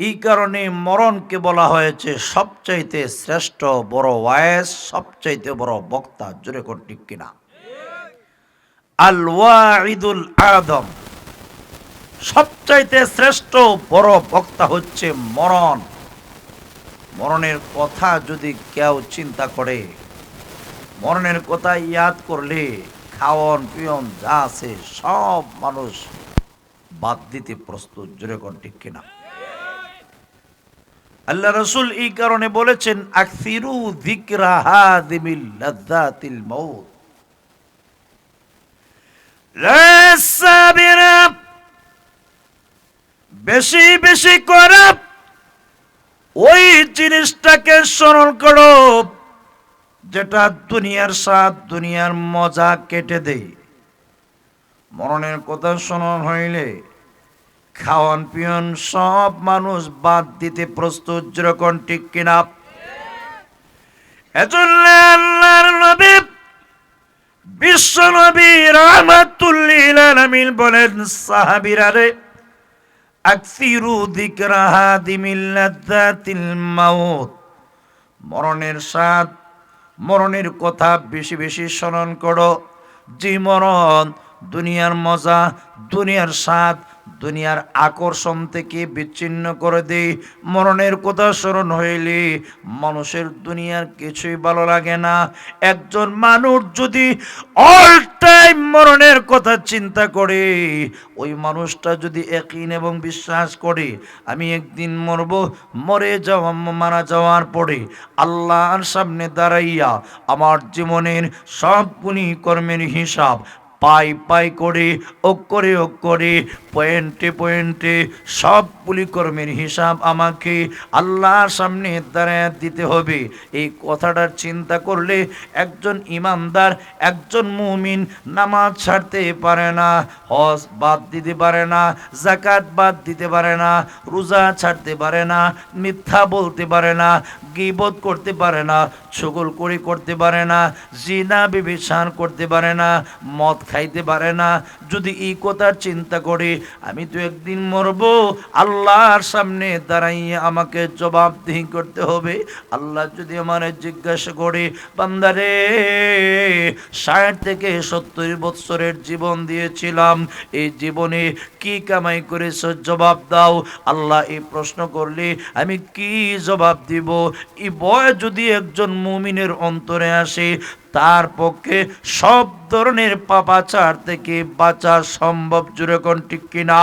এই কারণে মরণকে বলা হয়েছে সবচাইতে শ্রেষ্ঠ বড় ওয়ায়েস, সবচাইতে বড় বক্তা। জোরে কোন ঠিক কিনা? আল ওয়াইদুল আদম, সবচাইতে শ্রেষ্ঠ বড় বক্তা হচ্ছে মরণ। মরণের কথা যদি কেউ চিন্তা করে, মরণের কথা ইয়াদ করলে খাওয়ন পিয়ন যা আছে সব মানুষ বাদ দিতে প্রস্তুত। জোরে কোন ঠিক কিনা? আল্লাহ রাসূল এই কারণে বলেছেন, আকসিরু যিকরা হাদিমিল লাযযাতিল মাউত। সাবিরা, বেশি বেশি করে ওই জিনিসটাকে স্মরণ করো যেটা দুনিয়ার স্বাদ, দুনিয়ার মজা কেটে দেয়। মরণের কথা স্মরণ হইলে খাওয়ান পিয়ন সব মানুষ বাদ দিতে প্রস্তুত। যেরকম ঠিক কিনা? এজন্য আল্লাহর নবী বিশ্ব নবী রাহমাতুল লিল আলামিন বলেন, সাহাবীরা রে, আকসিরু যিকরা হাদিমিল লাযযাতিল মাউত। মরণের স্বাদ, মরণের কথা বেশি বেশি স্মরণ করো। যে মরণ দুনিয়ার মজা, দুনিয়ার স্বাদ, দুনিয়ার আকর্ষণ থেকে বিচ্ছিন্ন করে দেয়। মরণের কথা স্মরণ হইলে মানুষের দুনিয়ার কিছুই ভালো লাগে না। একজন মানুষ যদি অল টাইম মরণের কথা চিন্তা করে, ওই মানুষটা যদি ইয়াকিন এবং বিশ্বাস করে আমি একদিন মরব, মারা যাওয়ার পরে আল্লাহর সামনে দাঁড়াইয়া আমার জীবনের সব কর্মের হিসাব পাই পাই করে, অক্ষরে অক্ষরে, পয়েন্টে পয়েন্টে সব কর্মের হিসাব আমাকে আল্লাহর সামনে দাঁড়ায় দিতে হবে। এই কথাটার চিন্তা করলে একজন ইমানদার, একজন মুমিন নামাজ ছাড়তে পারে না, হজ বাদ দিতে পারে না, যাকাত বাদ দিতে পারে না, রোজা ছাড়তে পারে না, মিথ্যা বলতে পারে না, গীবত করতে পারে না, চুগলখড়ি করতে পারে না, জিনা ব্যভিচার করতে পারে না, মদ খাইতে পারে না। যদি এই কথার চিন্তা করে আমি তো একদিন মরব, আল্লাহর সামনে দাঁড়াইয়ে আমাকে জবাবদিহি করতে হবে। আল্লাহ যদি আমার জিজ্ঞাসা করে, বান্দারে 60 থেকে 70 বছরের জীবন দিয়েছিলাম, এই জীবনে কি কামাই করেছ জবাব দাও। আল্লাহ এই প্রশ্ন করলে আমি কি জবাব দিব? এই ভয় যদি একজন মুমিনের অন্তরে আসে, তার পক্ষে সব ধরনের পাপাচার থেকে বাঁচা সম্ভব। জোরে কোন ঠিক কিনা?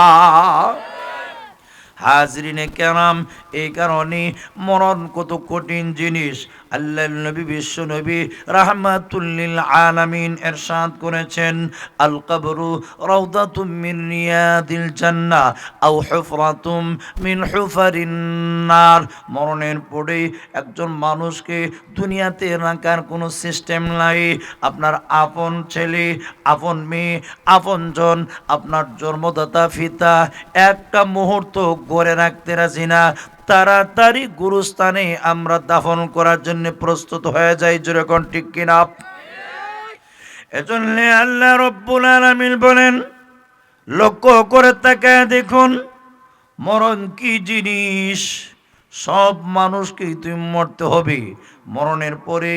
হাজরিনে কেরাম, এই কারণে মরণ কত কঠিন জিনিস। আল্লাহর নবী বিশ্ব নবী রাহমাতুল লিল আলামিন ইরশাদ করেছেন, আল কবরু রাউদাতুম মিন রিয়াদিল জান্নাহ আও হুফরাতুম মিন হুফারিন নার। মরণের পরে একজন মানুষকে দুনিয়াতে রাখার কোনো সিস্টেম নাই। আপনার আপন ছেলে, আপন মেয়ে, আপনজন, আপনার জন্মদাতা পিতা একটা মুহূর্ত গড়ে রাখতে রাজি না। তাড়াতাড়ি গুরুস্থানে আমরা দাফন করার জন্য প্রস্তুত হয়ে যাই। যেরকম ঠিক কিনা? এজন্য আল্লাহ রব্বুল আলামিন বলেন, লক্ষ্য করে তাকায় দেখুন মরণ কি জিনিস। সব মানুষকেই তুমি মরতে হবে। মরণের পরে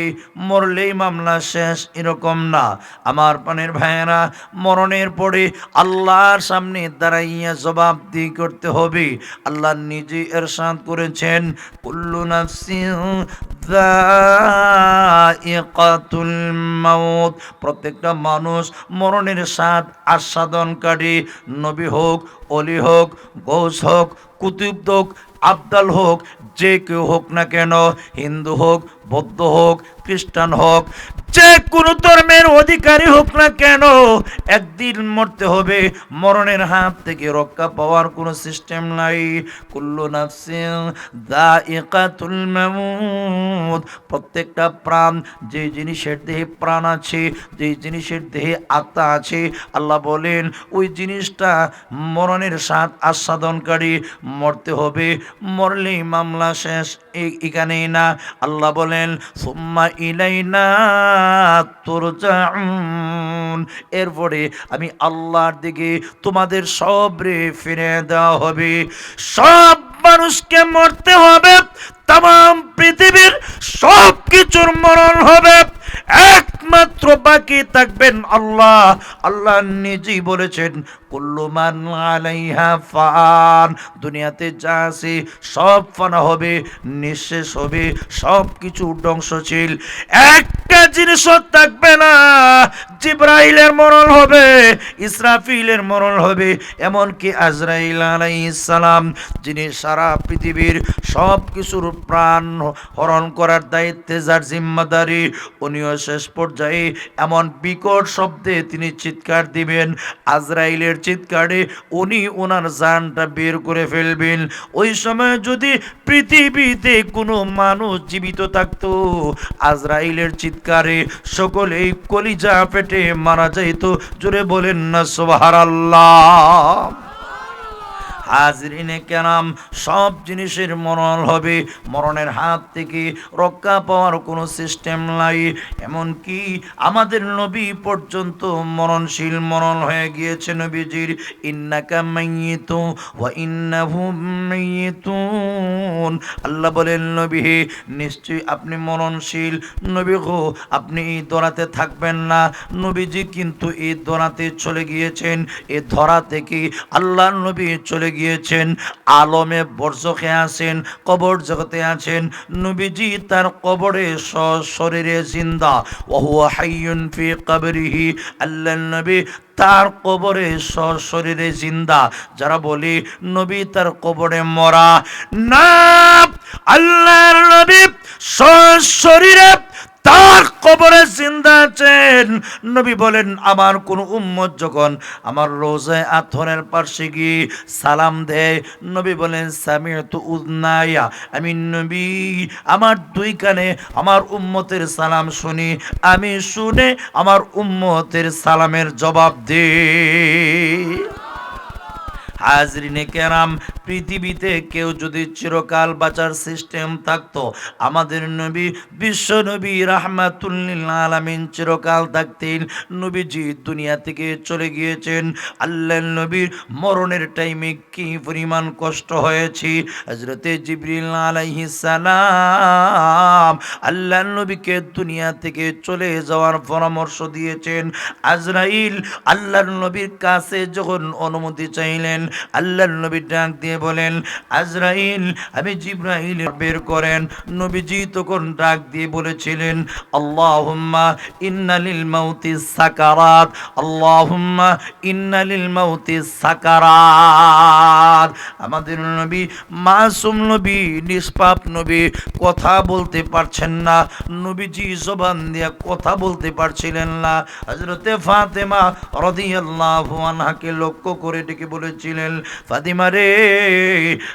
মরলেই মামলা শেষ এরকম না আমার প্রাণের ভাইয়েরা। মরণের পরে আল্লাহর সামনে দাঁড়াইয়া জবাবদিহি করতে হবে। আল্লাহ নিজে ইরশাদ করেছেন, কুল্লু নাফসিন যায়িকাতুল মাউত। প্রত্যেকটা মানুষ মরণের স্বাদ আস্বাদনকারী। নবী হোক, অলি হোক, গৌস হোক, কুতুব হোক, আবদাল হোক, যে কেউ হোক না কেন, হিন্দু হোক, বৌদ্ধ হোক, খ্রিস্টান হোক, যে কোনো ধর্মের অধিকারী হোক না কেন, একদিন মরতে হবে। মরণের হাত থেকে রক্ষা পাওয়ার কোনো সিস্টেম নাই। কুল্লু নাফসিন যায়িকাতুল মাউত। প্রত্যেকটা প্রাণ, যে জিনিসের দেহে প্রাণ আছে, যে জিনিসের দেহে আত্মা আছে, আল্লাহ বলেন ওই জিনিসটা মরণের স্বাদ আস্বাদনকারী। মরতে হবে, মরলেই মামলা শেষ এখানেই না। আল্লাহ বলেন, সুম্মা ইলাইনা তুরজাউন। এরপরে আমি আল্লাহর দিকে তোমাদের সবরে ফিরে দেওয়া হবে। সব মানুষকে মরতে হবে, তাম পৃথিবীর সব কিছুর মরণ হবে, একমাত্র বাকি থাকবেন আল্লাহ। আল্লাহ নিজেই বলেছেন কুল্লু মান আলাইহা ফান, দুনিয়াতে যা আছে সব ফানা হবে, নিঃশেষ হবে, সব কিছু ধ্বংসশীল, একটা জিনিসও থাকবে না। জিব্রাইলের মরণ হবে, ইসরাফিলের মরণ হবে, এমনকি আজরাইল আলাইহিস সালাম, যিনি সারা পৃথিবীর সব কিছুর প্রাণ হরণ করার দায়িত্বে যার জিম্মাদারি, উনিও শেষ পর্যায়ে এমন বিকট শব্দে তিনি চিৎকার দিবেন, আজরাইলের চিৎকারে উনি ওনার জানটা বের করে ফেলবেন। ওই সময় যদি পৃথিবীতে কোনো মানুষ জীবিত থাকতো, আজরাইলের চিৎকারে সকলেই কলিজা ফেটে মারা যাইত। জোরে বলেন না সুবহানাল্লাহ। হাজরিনে কেরাম, সব জিনিসের মরণ হবে, মরণের হাত থেকে রক্ষা পাওয়ার কোনো সিস্টেম নাই। এমনকি আমাদের নবী পর্যন্ত মরণশীল, মরণ হয়ে গিয়েছে নবীজির। ইন্নাকা মাইয়িতুন ওয়া ইন্নাহুম মাইয়িতুন, আল্লাহ বলেন নবী নিশ্চয়ই আপনি মরণশীল, নবী গো আপনি এই ধরাতে থাকবেন না। নবীজি কিন্তু এই ধরাতে চলে গিয়েছেন, এই ধরা থেকে আল্লাহ নবী চলে গিয়েছেন, আলমে বরজখে আছেন, কবর জগতে আছেন। নবীজি তার কবরে সশরীরে জিন্দা, ওয়া হুয়া হাইয়ুন ফি কবরিহি, আল্লাহ নবী তার কবরে সশরীরে জিন্দা। যারা বলি নবী তার কবরে মরা, না, আল্লাহর নবী সশরীরে তার কবরে জিন্দা আছেন। নবী বলেন আমার কোন উম্মত যখন আমার রোজায় আথরের পাশে গিয়ে সালাম দেয়, নবী বলেন সামিআতু উযনায়া, আমি নবী আমার দুই কানে আমার উম্মতের সালাম শুনি, আমি শুনে আমার উম্মতের সালামের জবাব দেই। হাজরিনে কেরাম, পৃথিবীতে কেউ যদি চিরকাল বাঁচার সিস্টেম থাকতো, আমাদের নবী বিশ্ব নবী রাহমাতুল লিল আলামিন চিরকাল থাকতেন। নবীজি দুনিয়া থেকে চলে গিয়েছেন, আল্লাহর নবীর মরণের টাইমে কি পরিমাণ কষ্ট হয়েছে। হযরতে জিবরিল আলাইহিস সালাম আল্লাহর নবীকে দুনিয়া থেকে চলে যাওয়ার পরামর্শ দিয়েছেন। আজরাইল আল্লাহর নবীর কাছে যখন অনুমতি চাইলেন, আল্লাহর নবী ডাক দিয়ে বলেন আজরাইল আমি জিবরাইল বের করেন। নবীজি তখন ডাক দিয়ে বলেছিলেন আল্লাহুম্মা ইন্না লিল মাউতি সাকারাত, আল্লাহুম্মা ইন্না লিল মাউতি সাকারাত। আমাদের নবী মাসুম নবী, নিষ্পাপ নবী, কথা বলতে পারছেন না, নবীজি জবান দিয়ে কথা বলতে পারছিলেন না। হযরতে ফাতেমা রাদিয়াল্লাহু আনহাকে লক্ষ্য করে ডেকে বলেছিলেন ফাতিমা রে,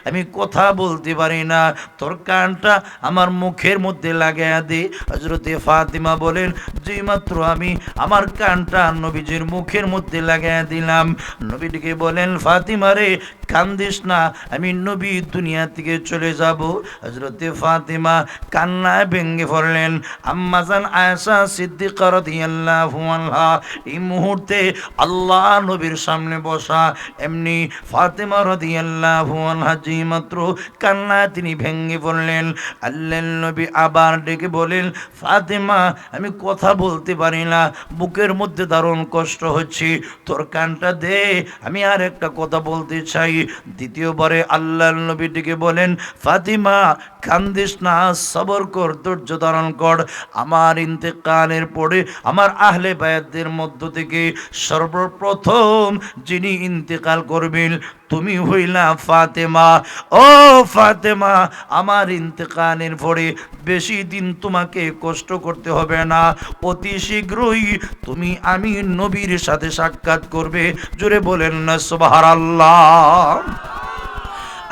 আমি কথা বলতে পারি না, তোর কানটা আমার মুখের মধ্যে লাগাইয়া দে। হযরতে ফাতিমা বলেন যেই মাত্র আমি আমার কানটা নবীজির মুখের মধ্যে লাগাইয়া দিলাম, নবীটিকে বলেন ফাতিমা রে কান্দিস না, আমি নবী দুনিয়া থেকে চলে যাব। হযরতে ফাতিমা কান্নায় ভেঙে পড়লেন। আম্মাজান আয়েশা সিদ্দিকা রাদিয়াল্লাহু আনহা এই মুহূর্তে আল্লাহ নবীর সামনে বসা, এমনি ফাতেমা রাদিয়াল্লাহু আনহা যেই মাত্র কান্নায় তিনি ভেঙে পড়লেন। আল্লাহর নবী আবার ডেকে বলেন ফাতেমা আমি কথা বলতে পারি না, বুকের মধ্যে দারুণ কষ্ট হচ্ছে, তোর কানটা দে, আমি আর একটা কথা বলতে চাই। দ্বিতীয়বারে আল্লাহর নবী ডেকে বলেন ফাতিমা কান্দিস না, সবর কর, ধৈর্য ধারণ কর, আমার ইন্তেকালের পরে আমার আহলে বায়াতদের মধ্য থেকে সর্বপ্রথম যিনি ইন্তেকাল করবেন তুমি হইলা ফাতেমা। ও ফাতেমা, আমার ইন্তেকালের পরে বেশি দিন তোমাকে কষ্ট করতে হবে না, অতি শীঘ্রই তুমি আমি নবীর সাথে সাক্ষাৎ করবে। জোরে বলেন না সুবহানাল্লাহ।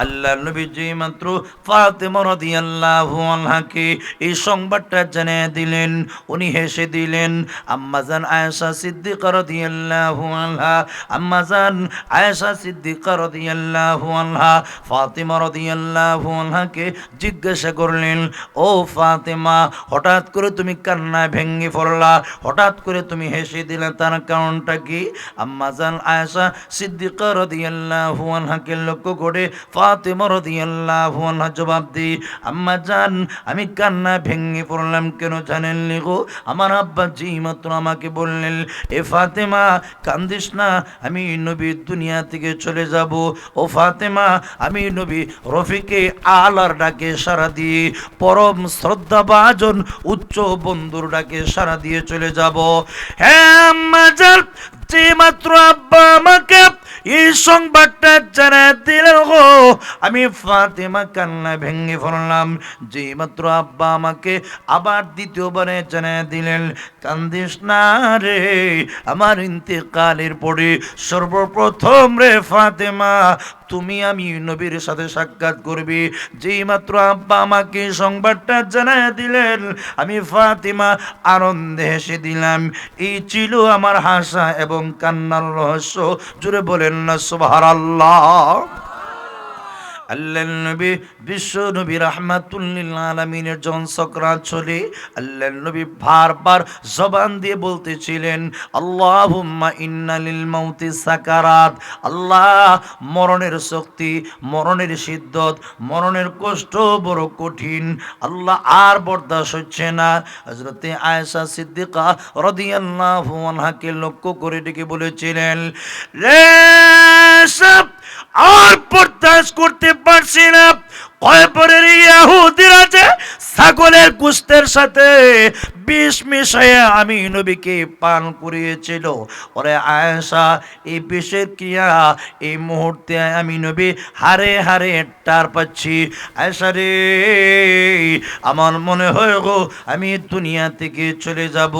আল্লাহ নবী যে মাত্র ফাতেমা রাদিয়াল্লাহু আনহাকে এই সংবাদটা জানিয়ে দিলেন, উনি হেসে দিলেন। আম্মাজান আয়েশা সিদ্দিকা রাদিয়াল্লাহু আনহা, আম্মাজান আয়েশা সিদ্দিকা রাদিয়াল্লাহু আনহা ফাতেমা রাদিয়াল্লাহু আনহাকে জিজ্ঞাসা করলেন ও ফাতেমা, হঠাৎ করে তুমি কান্নায় ভেঙে পড়লা, হঠাৎ করে তুমি হেসে দিলে, তার কারণটা কি? আম্মাজান আয়েশা সিদ্দিকা রাদিয়াল্লাহু আনহাকে লক্ষ্য করে ফাতেমা রাদিয়াল্লাহু আনহা জবাব দেয়, আম্মা জান আমি কান্না ভেঙে পড়লাম। কেন জানেননি গো? আমার আব্বা যেই মাত্র আমাকে বললেন, এ ফাতেমা কান্দিস না, আমি নবী দুনিয়া থেকে চলে যাব। ও ফাতেমা আমি নবী রফিকে আলার ডাকে সাড়া দিয়ে, পরম শ্রদ্ধাভাজন উচ্চ বন্ধুর ডাকে সাড়া দিয়ে চলে যাব। হ্যাঁ আম্মা জান, যে মাত্র আব্বা আমাকে এই সংবাদটা জানা দিলেন গো, আমি ফাতেমা কান্না ভেঙে পড়লাম। যে মাত্র আব্বা আমাকে আবার দ্বিতীয়বারে জানা দিলেন, কান্দিস না রে, আমার ইন্তেকালের পরে সর্বপ্রথম রে ফাতেমা তুমি আমি নবীর সাথে সাক্ষাৎ করবি। যেই মাত্র আব্বা আমাকে সংবাদটা জানায় দিলেন, আমি ফাতেমা আনন্দে হেসে দিলাম। এই ছিল আমার হাসা এবং কান্নার রহস্য। জুড়ে বলেন না সুবহানাল্লাহ। আল্লাহর নবী বিশ্ব নবী রাহমাতুল লিল আলামিনের যখন সকরাত চলে, আল্লাহর নবী বারবার জবান দিয়ে বলতেছিলেন, আল্লাহুম্মা ইন্না লিল মাউতি সাকারাত। আল্লাহ, মরণের শক্তি, মরণের শিদ্দত, মরণের কষ্ট বড় কঠিন। আল্লাহ আর বরদাস্ত হচ্ছে না। হযরতে আয়েশা সিদ্দিকা রাদিয়াল্লাহু আনহাকে লক্ষ্য করে ডেকে বলেছিলেন, রে সব আর বরদাস্ত করতে পারছি না। কয়পরের ইহুদিরা যে ছাগলের গোশতের সাথে বিষ মিশিয়ে আমি নবীকে পান করিয়েছিল। ওরে আয়েশা, এই বিষের ক্রিয়া এই মুহূর্তে আমি নবী হারে হারে টার পাচ্ছি। আয়েশা রে, আমার মনে হয় গো আমি দুনিয়া থেকে চলে যাব।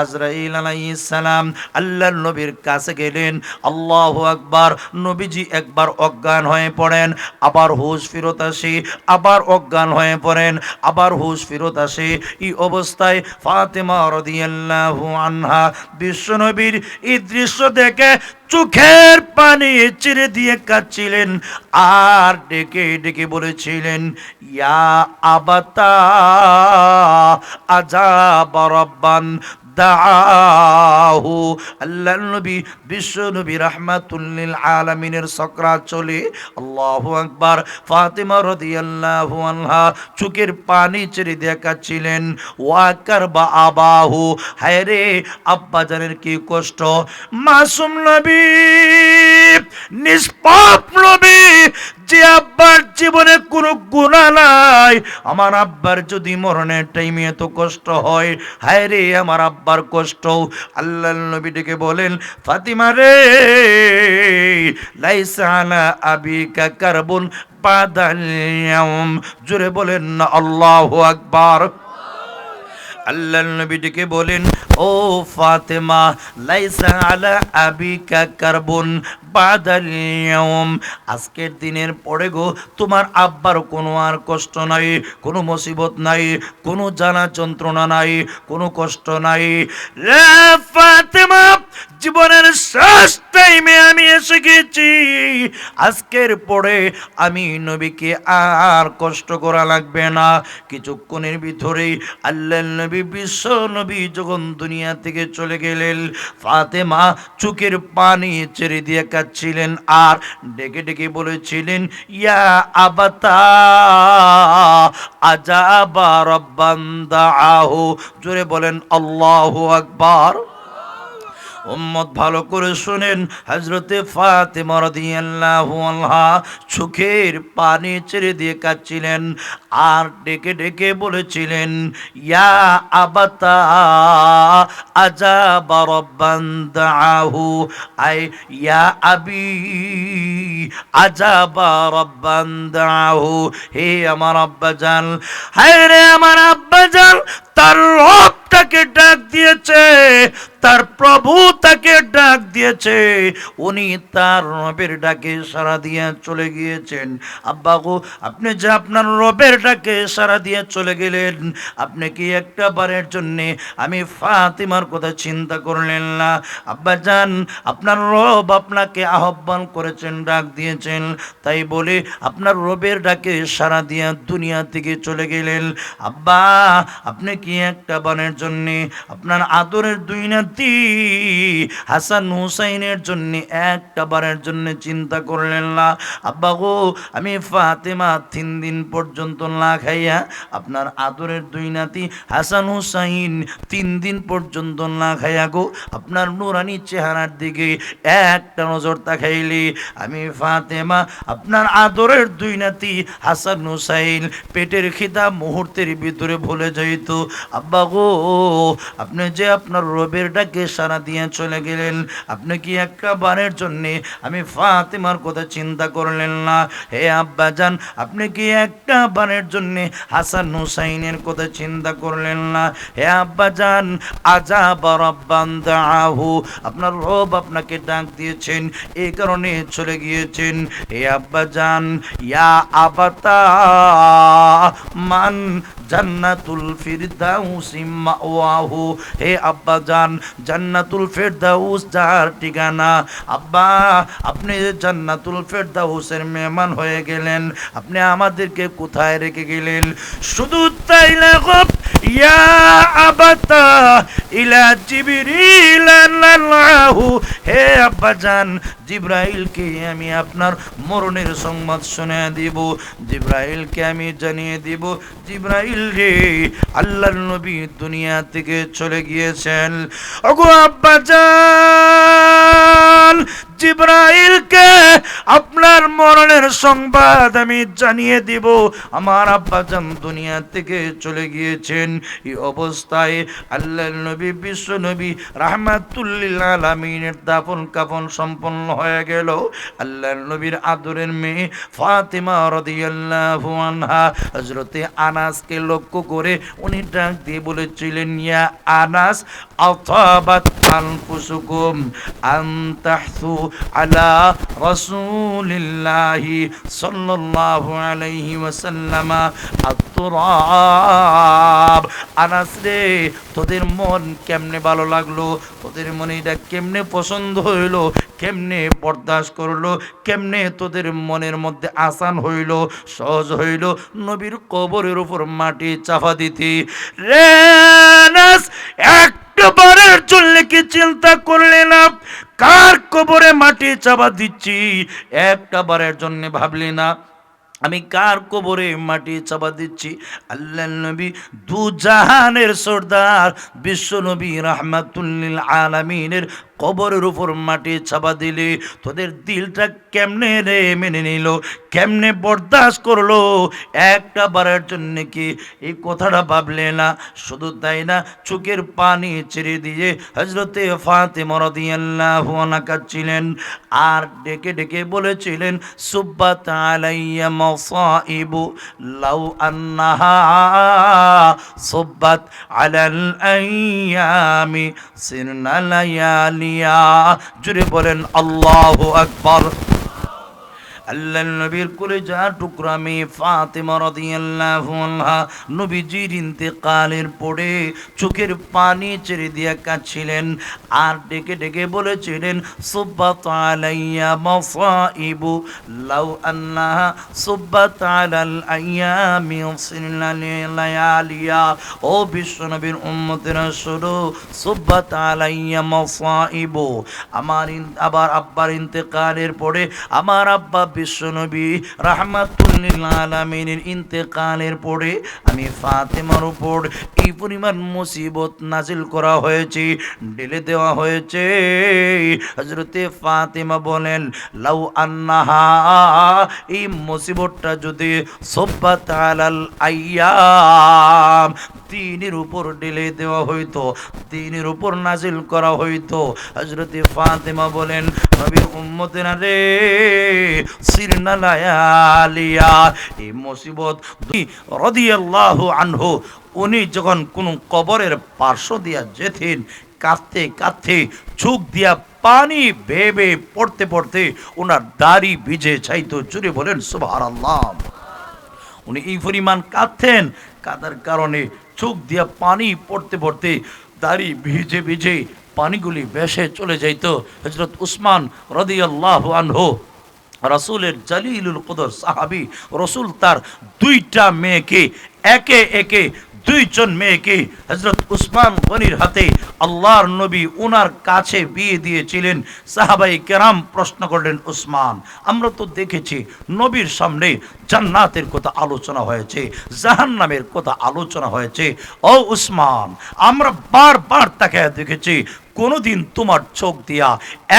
আজরাইল আলাইহিস সালাম আল্লাহর নবীর কাছে গেলেন। আল্লাহু আকবার। নবীজি একবার অজ্ঞান হয়ে পড়েন, আবার হুঁশ ফেরত আসে, আবার অজ্ঞান হয়ে পড়েন, আবার হুঁশ ফেরত আসে। এই অবস্থায় ফাতেমা রাদিয়াল্লাহু আনহা বিশ্বনবীর এই দৃশ্য দেখে চোখের পানি ছেড়ে দিয়ে কাঁদছিলেন আর ডেকে ডেকে বলেছিলেন, ইয়া আবাতা আজাব রাব্বান দাহু। আল্লাহর নবী বিশ্ব নবী রাহমাতুল লিল আলামিনের সকরাত চলে। আল্লাহু আকবার। ফাতেমা রাদিয়াল্লাহু আনহা চোখের পানি ছেড়ে দিয়ে কাঁদছিলেন। ওয়া কারবা আবাহু, হায় রে আব্বা জানের কি কষ্ট। মাসুম নবী, নিষ্পাপ নবী, যে আব্বার জীবনে কোনো গুনাহ নাই, আমার আব্বার যদি মরণের টাইমে এত কষ্ট হয়, হায় রে আমার আব্বার কষ্ট। আল্লাহর নবী ডেকে বলেন, ফাতিমা রে, লাইসা আলা আবিকা কারবুন বাদাল ইয়াউম। জোরে বলেন না আল্লাহু আকবার। আল্লাহর নবী ডেকে বলেন, ও ফাতেমা, লাইসা আলা আবিকা কারবুন বাদাল ইয়াউম। আজকের দিনের পরে গো তোমার আব্বার কোনো আর কষ্ট নাই, কোনো মুসিবত নাই, কোনো জ্বালা যন্ত্রণা নাই, কোনো কষ্ট নাই। রে ফাতেমা, জীবনের শেষ টাইমে আমি এসে গেছি। আজকের পরে আমি নবীকে আর কষ্ট করা লাগবে না। কিছুক্ষণের ভিতরেই আল্লাহর নবী বিশ্ব নবী যখন দুনিয়া থেকে চলে গেলেন, ফাতেমা চোখের পানি ছেড়ে দিয়ে কাঁদছিলেন আর ডেকে ডেকে বলেছিলেন, ইয়া আবাতা আজাবা রাব্বান দাআহু। জোরে বলেন আল্লাহু আকবার। উম্মত ভালো করে শুনেন, হযরতে ফাতেমা রাদিয়াল্লাহু আনহা চোখের পানি ছেড়ে দিয়ে কাঁদছিলেন আর ডেকে ডেকে বলেছিলেন, ইয়া আবাতা আজাবা রাব্বান দাআহু, আই ইয়া আবি আজাবা রাব্বান দাআহু। হে আমার আব্বাজান, হায় রে আমার আব্বাজান, তার রবটাকে ডাক দিয়েছে, তার প্রভু তাকে ডাক দিয়েছে, উনি তার রবের ডাকে সাড়া দিয়ে চলে গিয়েছেন। আব্বা গো, আপনি যে আপনার রবের ডাকে সাড়া দিয়ে চলে গেলেন, আপনি কি একটা বারের জন্যে আমি ফাতিমার কথা চিন্তা করলেন না? আব্বা জান, আপনার রব আপনাকে আহ্বান করেছেন, ডাক দিয়েছেন, তাই বলে আপনার রবের ডাকে সাড়া দিয়ে দুনিয়া থেকে চলে গেলেন। আব্বা, আপনি কি একটা বারের জন্যে আপনার আদরের দুই না নাতি হাসান হুসাইনের জন্য একটা বারের জন্য চিন্তা করলেন না? আব্বা গো, আমি ফাতেমা 3 দিন পর্যন্ত না খাইয়া, আপনার আদরের 2 নাতি হাসান হুসাইন 3 দিন পর্যন্ত না খাইয়া গো আপনার নুরানি চেহারার দিকে একটা নজর তাকাইলে আমি ফাতেমা আপনার আদরের 2 নাতি হাসান হুসাইন পেটের খিদা মুহূর্তের ভিতরে ভুলে যাইত। আব্বা গো, আপনি যে আপনার রবের ডাকে সাড়া দিয়ে চলে গেলেন, আপনি কি একটা বারের জন্যে আমি ফাতেমার কথা চিন্তা করলেন না? হে আব্বা জান, আপনি কি একটা বারের জন্যে হাসান হুসাইনের কথা চিন্তা করলেন না? হে আব্বা জান, আজাবা রাব্বান দাআহু, আপনার রব আপনাকে ডাক দিয়েছেন, এই কারণে চলে গিয়েছেন। হে আব্বা জান, ইয়া আবাতা মান জান্নাতুল ফিরদাউসি মাওয়াহু, হে আব্বা জান, জান্নাতুল ফিরদাউস যার ঠিকানা। আব্বা, আপনি জান্নাতুল ফিরদাউসের মেহমান হয়ে গেলেন, আপনি আমাদেরকে কোথায় রেখে গেলেন? শুধু তাই না গো, ইয়া আবাতা ইলা জিবরিল আল্লাহু, হে আব্বা জান, জিব্রাইলকে আমি আপনার মরণের সংবাদ শুনিয়ে দিব, জিব্রাইলকে আমি জানিয়ে দিব, জিব্রাইল রে, আল্লাহর নবী দুনিয়া থেকে চলে গিয়েছেন। ওগো আব্বা জান, জিব্রাইলকে আপনার মরণের সংবাদ আমি জানিয়ে দিব, আমার আব্বা জান দুনিয়া থেকে চলে গিয়েছেন। এই অবস্থায় আল্লাহর নবী, বিশ্ব নবী রাহমাতুল লিল আলামিনের দাফন কাফন সম্পন্ন হয়ে গেল। আল্লাহর নবীর আদরের মেয়ে ফাতেমা রাদিয়াল্লাহু আনহা হযরতে আনাসকে লক্ষ্য করে উনি ডাক দিয়ে বলেছিলেন, ইয়া আনাস, আতাবাত আনফুসুকুম আন তাহসু আলা রাসূলিল্লাহি সাল্লাল্লাহু আলাইহি ওয়াসাল্লাম আত-তুরাব। আনাস রে, তোদের মন কেমনে ভালো লাগলো, তোদের মনে এটা কেমনে পছন্দ হইল, কেমনে বরদাস্ত করলো, কেমনে তোদের মনের মধ্যে আসান হইল, সহজ হইল নবীর কবরের উপর মাটি চাপা দিতে? রে আনাস, একবারের জন্য কি চিন্তা করলে না কার কবরে মাটি চাপা দিচ্ছি? একটা বারের জন্য ভাবলি না আমি কার কবরে মাটি চাপা দিচ্ছি? আল্লাহর নবী দু জাহানের সর্দার বিশ্ব নবী রাহমাতুল লিল আলামিনের কবরের উপর মাটি চাপা দিলে তোদের দিলটা কেমনে রে মেনে নিল, কেমনে বরদাস্ত করলো? একটা বারের জন্য কি এই কথাটা ভাবলে না? শুধু তাই না, চোখের পানি ছেড়ে দিয়ে হযরতে ফাতেমা রাদিয়াল্লাহু আনহা কাঁদছিলেন আর ডেকে ডেকে বলেছিলেন, সুব্বাত আলাইয়া মাসাইবু লাউ আন্নাহা সুব্বাত আলাল আইয়ামি সিরনা লায়ালিয়া। জুড়ে বলেন আল্লাহু আকবার। আল্লাহর নবীর কলিজার টুকরা মেয়ে ফাতেমা রাদিয়াল্লাহু আনহা নবীজির ইন্তেকালের পরে চোখের পানি ছেড়ে দিয়ে কাঁদছিলেন আর ডেকে ডেকে বলেছিলেন, সুব্বাত আলাইয়া মাসাইবু লাউ আন্নাহা সুব্বাত আলাল আইয়ামি সিরনা লায়ালিয়া। ও বিশ্ব নবীর উম্মতেরা শুনো, সুব্বাত আলাইয়া মাসাইবু, আবার আব্বার ইন্তেকালের পরে আমার আব্বা বিশ্বনবী রাহমাতুল লিল আলামিনের ইন্তেকালের পরে আমি ফাতেমার উপর এই পরিমাণ মুসিবত নাজিল করা হয়েছে, ঢেলে দেওয়া হয়েছে। হযরতে ফাতেমা বলেন, লাউ আন্নাহা, এই মুসিবতটা যদি সুব্বাত আলাল আইয়াম, দিনের উপর ঢেলে দেওয়া হইতো, দিনের উপর নাজিল করা হইতো। হযরতে ফাতেমা বলেন, নবীর উম্মতেরা রে, সিরনা লায়ালিয়া, এই মুসিবত রাদিয়াল্লাহু আনহু উনি যখন কোন কবরের পার্শ্ব দিয়া যেতেন, কাঁদতে কাঁদতে চোখ দিয়া পানি বেবে পড়তে পড়তে ওনার দাড়ি ভিজে যাইতো। জুড়ে বলেন সুবহানাল্লাহ। উনি এই পরিমাণ কাঁদতেন, কাঁদার কারণে চোখ দিয়া পানি পড়তে পড়তে দাড়ি ভিজে ভিজে পানিগুলি ভেসে চলে যাইত। হযরত উসমান রাদিয়াল্লাহু আনহু রাসূলের জালিলুল কদর সাহাবী, রাসূল তার দুইটা মেয়েকে একে একে দুইজন মেয়েকে হযরত উসমান গনির হাতে আল্লাহর নবী ওনার কাছে বিয়ে দিয়েছিলেন। সাহাবায়ে কেরাম প্রশ্ন করলেন, উসমান, আমরা তো দেখেছি নবীর সামনে জান্নাতের কথা আলোচনা হয়েছে, জাহান্নামের কথা আলোচনা হয়েছে। ও উসমান, আমরা বারবার তাকে দেখেছি, কোনোদিন তোমার চোখ দিয়া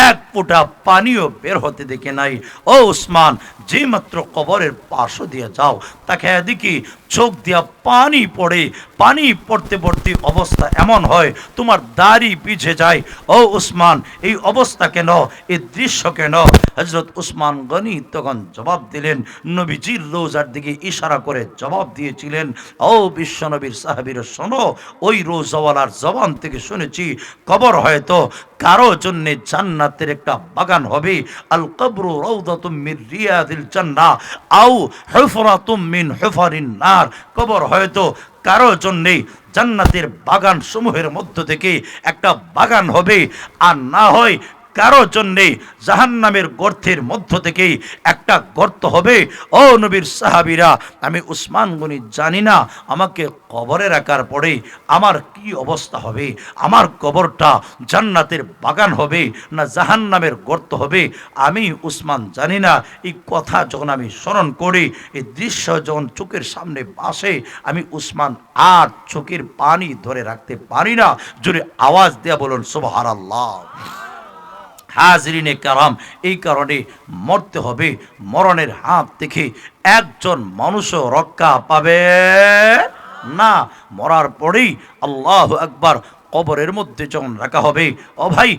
এক ফোঁটা পানিও বের হতে দেখে নাই। ও উসমান, যে মাত্র কবরের পাশ দিয়ে যাও, তাকে দেখি চোখ দিয়া পানি পড়ে, পানি পড়তে পড়তে অবস্থা এমন হয় তোমার দাড়ি পিছে যায়। ও উসমান, এই অবস্থা কেন, এই দৃশ্য কেন? হযরত উসমান গনি তখন জবাব দিলেন, নবীজির রোজার দিকে ইশারা করে জবাব দিয়েছিলেন, ও বিশ্বনবীর সাহাবীরা শোনো, ওই রোজাওয়ালার জবান থেকে শুনেছি কবর হয়তো কারো জন্য জান্নাতের একটা বাগান হবে। আল কবরু রাউদাতুম মিন রিয়াদিল জান্নাহ আও হুফরাতুম মিন হুফারিন নার। কবর হয়তো কারো জন্য জান্নাতের বাগান সমূহের মধ্য থেকে একটা বাগান হবে, আর না হয় কারো জন্যে জাহান্নামের গর্তের মধ্য থেকেই একটা গর্ত হবে। ও নবীর সাহাবীরা, আমি উসমান গনি জানি না আমাকে কবরে রাখার পরে আমার কি অবস্থা হবে, আমার কবরটা জান্নাতের বাগান হবে না জাহান্নামের গর্ত হবে, আমি উসমান জানি না। এই কথা যখন আমি স্মরণ করি, এই দৃশ্য যখন চোখের সামনে আসে, আমি উসমান আর চোখের পানি ধরে রাখতে পারি না। জোরে আওয়াজ দেয়া বলুন সুবহানাল্লাহ। হাজরিনে কারাম, এই কারণে মরতে হবে, মরণের হাত থেকে একজন মানুষও রক্ষা পাবে না। মরার পরেই আল্লাহু আকবার, কবরের মধ্যে যখন রাখা হবে, ও ভাই,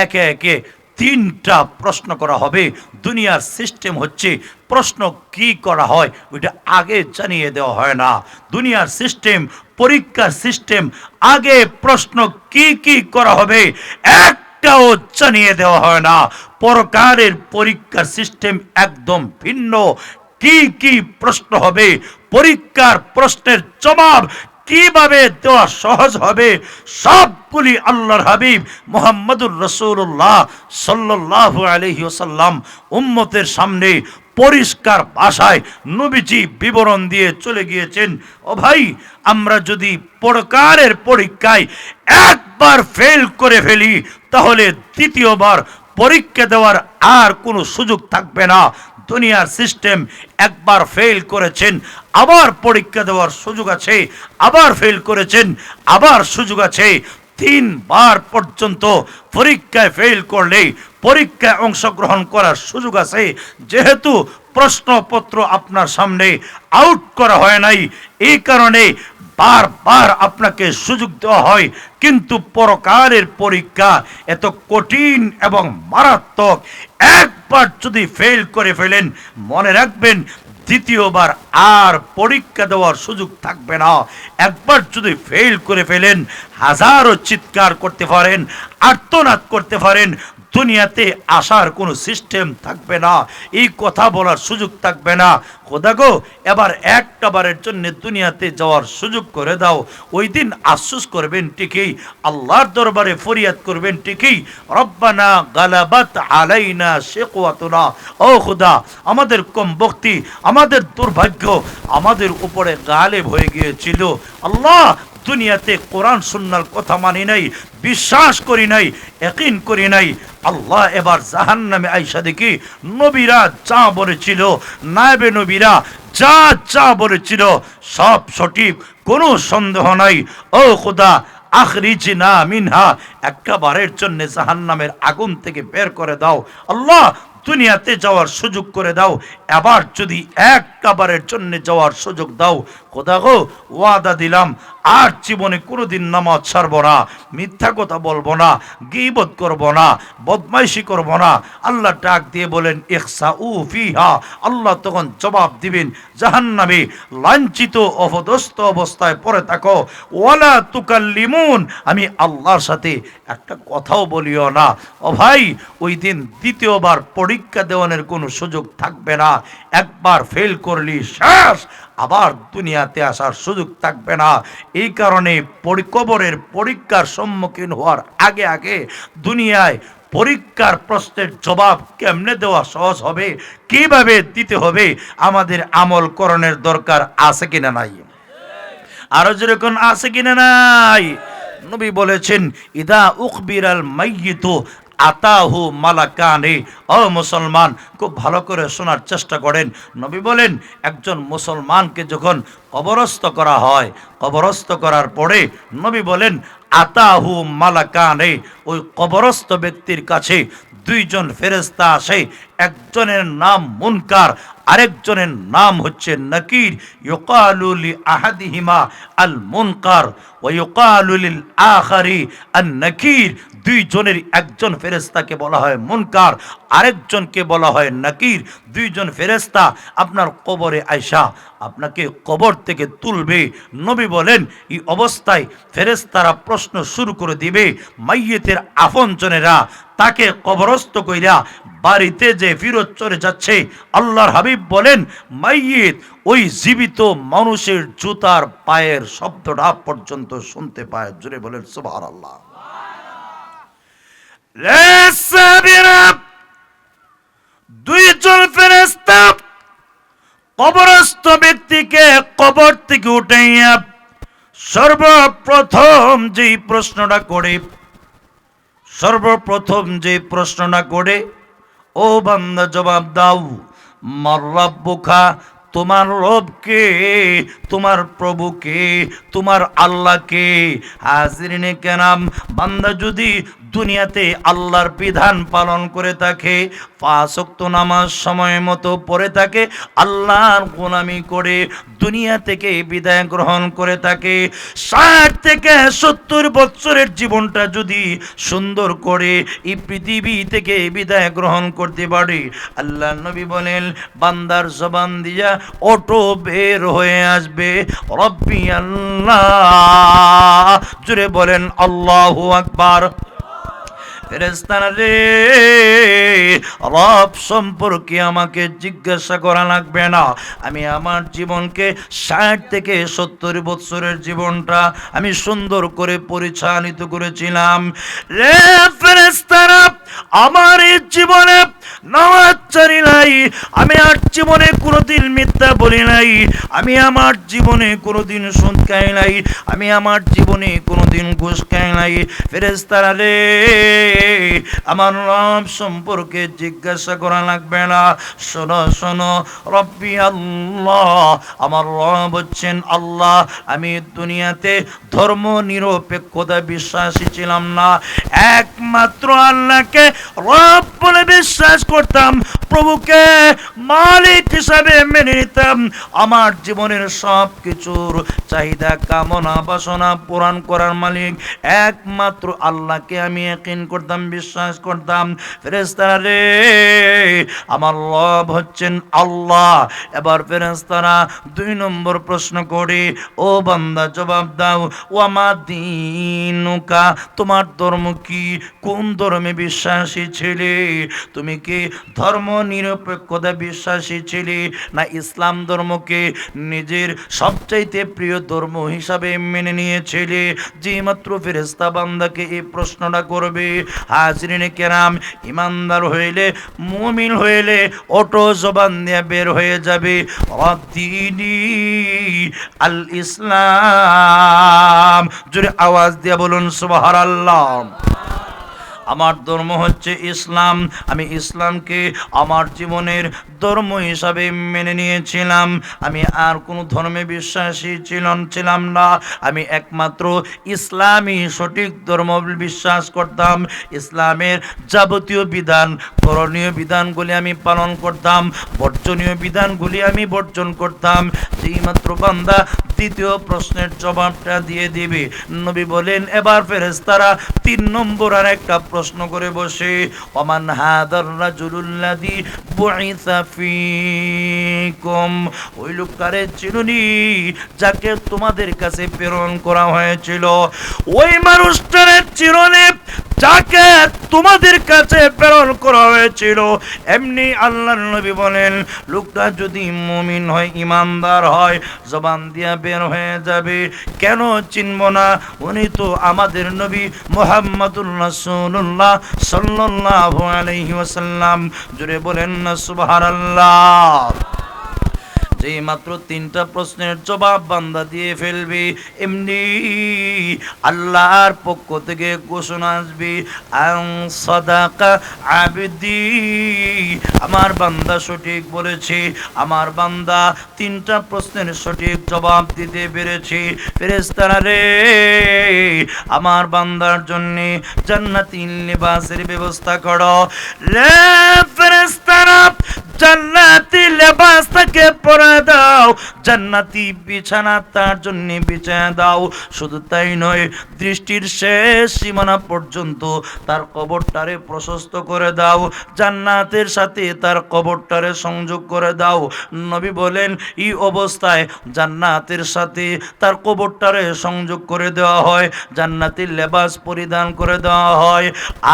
একে একে তিনটা প্রশ্ন করা হবে। দুনিয়ার সিস্টেম হচ্ছে প্রশ্ন কি করা হয় ওইটা আগে জানিয়ে দেওয়া হয় না। দুনিয়ার সিস্টেম, পরীক্ষার সিস্টেম, আগে প্রশ্ন কি কি করা হবে একটাও জানিয়ে দেওয়া হয় না। পরকালের পরীক্ষার সিস্টেম একদম ভিন্ন। কি কি প্রশ্ন হবে, পরীক্ষার প্রশ্নের জবাব কিভাবে দেওয়া সহজ হবে, সবগুলি আল্লাহর হাবিব মুহাম্মদুর রাসূলুল্লাহ সাল্লাল্লাহু আলাইহি ওয়াসাল্লাম উম্মতের সামনে পরিষ্কার ভাষায় নবীজি বিবরণ দিয়ে চলে গিয়েছেন। ও ভাই, আমরা যদি পরকালের পরীক্ষায় একবার ফেল করে ফেলি, তাহলে দ্বিতীয়বার পরীক্ষা দেওয়ার আর কোনো সুযোগ থাকবে না। দুনিয়ার সিস্টেম, একবার ফেল করেছেন, আবার পরীক্ষা দেওয়ার সুযোগ আছে, আবার ফেল করেছেন, আবার সুযোগ আছে। 3 বার পর্যন্ত পরীক্ষায় ফেল করলে পরীক্ষায় অংশগ্রহণ করার সুযোগ আছে। যেহেতু প্রশ্নপত্র আপনার সামনে আউট করা হয় নাই, এই কারণে বারবার আপনাকে সুযোগ দেওয়া হয়। কিন্তু পরকালের পরীক্ষা এত কঠিন এবং মারাত্মক, একবার যদি ফেল করে ফেলেন, মনে রাখবেন দ্বিতীয়বার আর পরীক্ষা দেওয়ার সুযোগ থাকবে না। একবার যদি ফেল করে ফেলেন, হাজারো চিৎকার করতে পারেন, আর্তনাদ করতে পারেন, দুনিয়াতে আসার কোনো সিস্টেম থাকবে না, এই কথা বলার সুযোগ থাকবে না। খোদা গো, এবার একটা বারের জন্য দুনিয়াতে যাওয়ার সুযোগ করে দাও। ওই দিন আফসোস করবেন ঠিকই, আল্লাহর দরবারে ফরিয়াদ করবেন ঠিকই, রব্বানা গালাবাত আলাইনা শিকওয়াতুনা। ও খোদা, আমাদের কম ভক্তি, আমাদের দুর্ভাগ্য আমাদের উপরে গালেব হয়ে গিয়েছিল। আল্লাহ, দুনিয়াতে কোরআন সুন্নাহর কথা মানি নাই, বিশ্বাস করি নাই, ইয়াকিন করি নাই। আল্লাহ, এবার জাহান্নামে আইসা দেখি নবীরা যা বলেছিল, নায়েবে নবীরা যা যা বলেছিল সব সঠিক, কোনো সন্দেহ নাই। ও খোদা, আখরিজনা মিনহা, একটা বারের জন্য জাহান্নামের আগুন থেকে বের করে দাও। আল্লাহ, দুনিয়াতে যাওয়ার সুযোগ করে দাও। এবার যদি একটা বারের জন্য যাওয়ার সুযোগ দাও, খোদা গো, ওয়াদা দিলাম আর জীবনে কোনোদিন নামাজ ছাড়ব না, মিথ্যা কথা বলবো না, গীবত করব না, বদমাইশি করব না। আল্লাহ ডাক দিয়ে বলেন, ইখসাউ ফিহা। আল্লাহ তখন জবাব দিবেন, জাহান্নামে লাঞ্ছিত অপদস্থ অবস্থায় পড়ে থাকো, ওয়ালা তুকাল্লিমুন, আমি আল্লাহর সাথে একটা কথাও বলিও না। ও ভাই, ওই দিন দ্বিতীয়বার পরীক্ষা দেওয়ানোর কোনো সুযোগ থাকবে না। একবার ফেল করলি শেষ, আবার দুনিয়াতে আসার সুযোগ থাকবে না। এই কারণে কবরের পরীক্ষার সম্মুখীন হওয়ার আগে আগে দুনিয়ায় পরীক্ষার প্রশ্নের জবাব কেমনে দেওয়া সহজ হবে, কিভাবে দিতে হবে, আমাদের আমল করণের দরকার আছে কিনা নাই? আরো যেরকম আছে কিনা নাই? নবী বলেছেন ইদা উকবিরাল মাইয়িতু আতাহু মালাকানে। ও মুসলমান, খুব ভালো করে শোনার চেষ্টা করেন। নবী বলেন একজন মুসলমানকে যখন কবরস্থ করা হয়, কবরস্থ করার পরে নবী বলেন আতাহু মালাকানে, ওই কবরস্থ ব্যক্তির কাছে দুইজন ফেরেশতা আসে। একজনের নাম মুনকার, আরেকজনের নাম হচ্ছে নাকির। ইউকালু লি আহাদিহিমা আল মুনকার ওয়া ইউকালু লিল আখারি আন নাকির। দুইজনের একজন ফেরেশতাকে বলা হয় মুনকার, আরেকজনকে বলা হয় নাকির। দুইজন ফেরেশতা আপনার কবরে আয়সা আপনাকে কবর থেকে তুলবে। নবী বলেন এই অবস্থায় ফেরেশতারা প্রশ্ন শুরু করে দিবে। মাইয়িতের আপনজনেরা তাকে কবরস্থ কইরা বাড়িতে যে ফিরত চলে যাচ্ছে, আল্লাহর হাবিব বলেন মাইয়িত ওই জীবিত মানুষের জুতার পায়ের শব্দটা পর্যন্ত শুনতে পায়। জোরে বলেন সুবহানাল্লাহ। দুইজন ফেরেশতা কবরস্থ ব্যক্তিকে কবর থেকে উঠাইয়া সর্বপ্রথম যে প্রশ্নটা করে, ও বান্দা জবাব দাও, মার রাব্বুকা, তোমার রবকে, তোমার প্রভুকে, তোমার আল্লাহকে। হাজিরিনে কেরাম, বান্দা যদি দুনিয়াতে আল্লাহর বিধান পালন করে থাকে, 5 ওয়াক্ত নামাজ সময় মতো পড়ে থাকে, আল্লাহর গোলামি করে দুনিয়া থেকে বিদায় গ্রহণ করে থাকে, 60 থেকে 70 বছরের জীবনটা যদি সুন্দর করে এই পৃথিবী থেকে বিদায় গ্রহণ করতে পারে, আল্লাহ নবী বলেন বান্দার জবান দিয়া অটো বের হয়ে আসবে রব্বি আল্লাহ। জুড়ে বলেন আল্লাহু আকবার। ফেরেশতারা রে, রব সম্পর্কে আমাকে জিজ্ঞাসা করা লাগবে না। আমি আমার জীবনকে 60 থেকে 70 বছরের জীবনটা আমি সুন্দর করে পরিচালিত করেছিলাম। রে ফেরেশতারা, আমার এই জীবনে নামাজ ছাড়ি নাই, আমি আর জীবনে কোনোদিন মিথ্যা বলি নাই, আমি আমার জীবনে কোনোদিন সুদ খাই নাই, আমি আমার জীবনে কোনোদিন ঘুষ খাই নাই। ফেরেশতারা রে, আমার রব সম্পর্কে জিজ্ঞাসা করা লাগবে না। শোনো শোনো, রব্বি আল্লাহ, আমার রব হচ্ছেন আল্লাহ। আমি দুনিয়াতে ধর্ম নিরপেক্ষতা বিশ্বাসী ছিলাম না, একমাত্র আল্লাহকে রব বলে বিশ্বাস করতাম, প্রভুকে মালিক হিসাবে মেনে নিতাম। আমার জীবনের সব কিছুর চাহিদা কামনা বাসনা পূরণ করার মালিক একমাত্র আল্লাহকে আমি ইয়াকিন করতাম, বিশ্বাস করতাম। ফেরেশতারা রে, আমার রব হচ্ছেন আল্লাহ। এবার ফেরেশতারা 2 নম্বর প্রশ্ন করে, ও বান্দা জবাব দাও, ওয়ামা দীনুকা, তোমার ধর্ম কি, কোন ধর্মে বিশ্বাসী ছিলে? তুমি কি ধর্ম নিরপেক্ষতা বিশ্বাসী ছিলে, না ইসলাম ধর্মকে নিজের সবচাইতে প্রিয় ধর্ম হিসাবে মেনে নিয়েছিলে? যে মাত্র ফেরেশতা বান্দাকে এই প্রশ্নটা করবে, হাজরিনে কেরাম, ইমানদার হইলে, মুমিন হইলে অটো জবান দিয়ে বের হয়ে যাবে দিনী আল ইসলাম। জোরে আওয়াজ দিয়ে বলুন সুবহানাল্লাহ। আমার ধর্ম হচ্ছে ইসলাম, আমি ইসলামকে আমার জীবনের ধর্ম হিসাবে মেনে নিয়েছিলাম। আমি আর কোনো ধর্মে বিশ্বাসী ছিলাম না, আমি একমাত্র ইসলামই সঠিক ধর্ম বিশ্বাস করতাম। ইসলামের যাবতীয় বিধান, করণীয় বিধানগুলি আমি পালন করতাম, বর্জনীয় বিধানগুলি আমি বর্জন করতাম। যেই মাত্র বান্দা দ্বিতীয় প্রশ্নের জবাবটা দিয়ে দিবে, নবী বলেন এবার ফেরেশতারা 3 নম্বর আর একটা প্রশ্ন করে বসে, ওমান হাদার রাজুলুল্লাযী বুইসা ফীকুম, ওই লোকটারে চিনুনি যাকে তোমাদের কাছে প্রেরণ করা হয়েছিল? ওই মানুষটারে চিনুনি যাকে তোমাদের কাছে প্রেরণ করা হয়েছিল? এমনি আল্লাহর নবী বলেন লোকটা যদি মুমিন হয়, ইমানদার হয়, জবান দিয়া বের হয়ে যাবে, কেন চিনব না? উনি তো আমাদের নবী মুহাম্মদুর রাসূলুল্লাহ সাল্লাল্লাহু আলাইহি ওয়াসাল্লাম। জোরে বলেন না সুবহানাল্লাহ। যেই মাত্র 3টা প্রশ্নের জবাব বান্দা দিয়ে ফেলবে, এমনি আল্লাহর পক্ষ থেকে ঘোষণা আসবে, আন সাদাকা আবদি, আমার বান্দা সঠিক বলেছে, আমার বান্দা 3টা প্রশ্নের সঠিক জবাব দিতে পেরেছে। ফেরেশতারা রে, আমার বান্দার জন্য জান্নাতি লিবাসের ব্যবস্থা করো। রে ফেরেশতারা, জান্নাতি লেবাস তাকে পরে দাও, জান্নাতি বিছানা তার জন্য বিছানা দাও। শুধু তাই নয়, দৃষ্টির শেষ সীমানা পর্যন্ত তার কবরটারে প্রশস্ত করে দাও, জান্নাতের সাথে তার কবরটারে সংযোগ করে দাও। নবী বলেন, এই অবস্থায় জান্নাতের সাথে তার কবরটারে সংযোগ করে দেওয়া হয়, জান্নাতের লেবাস পরিধান করে দেওয়া হয়,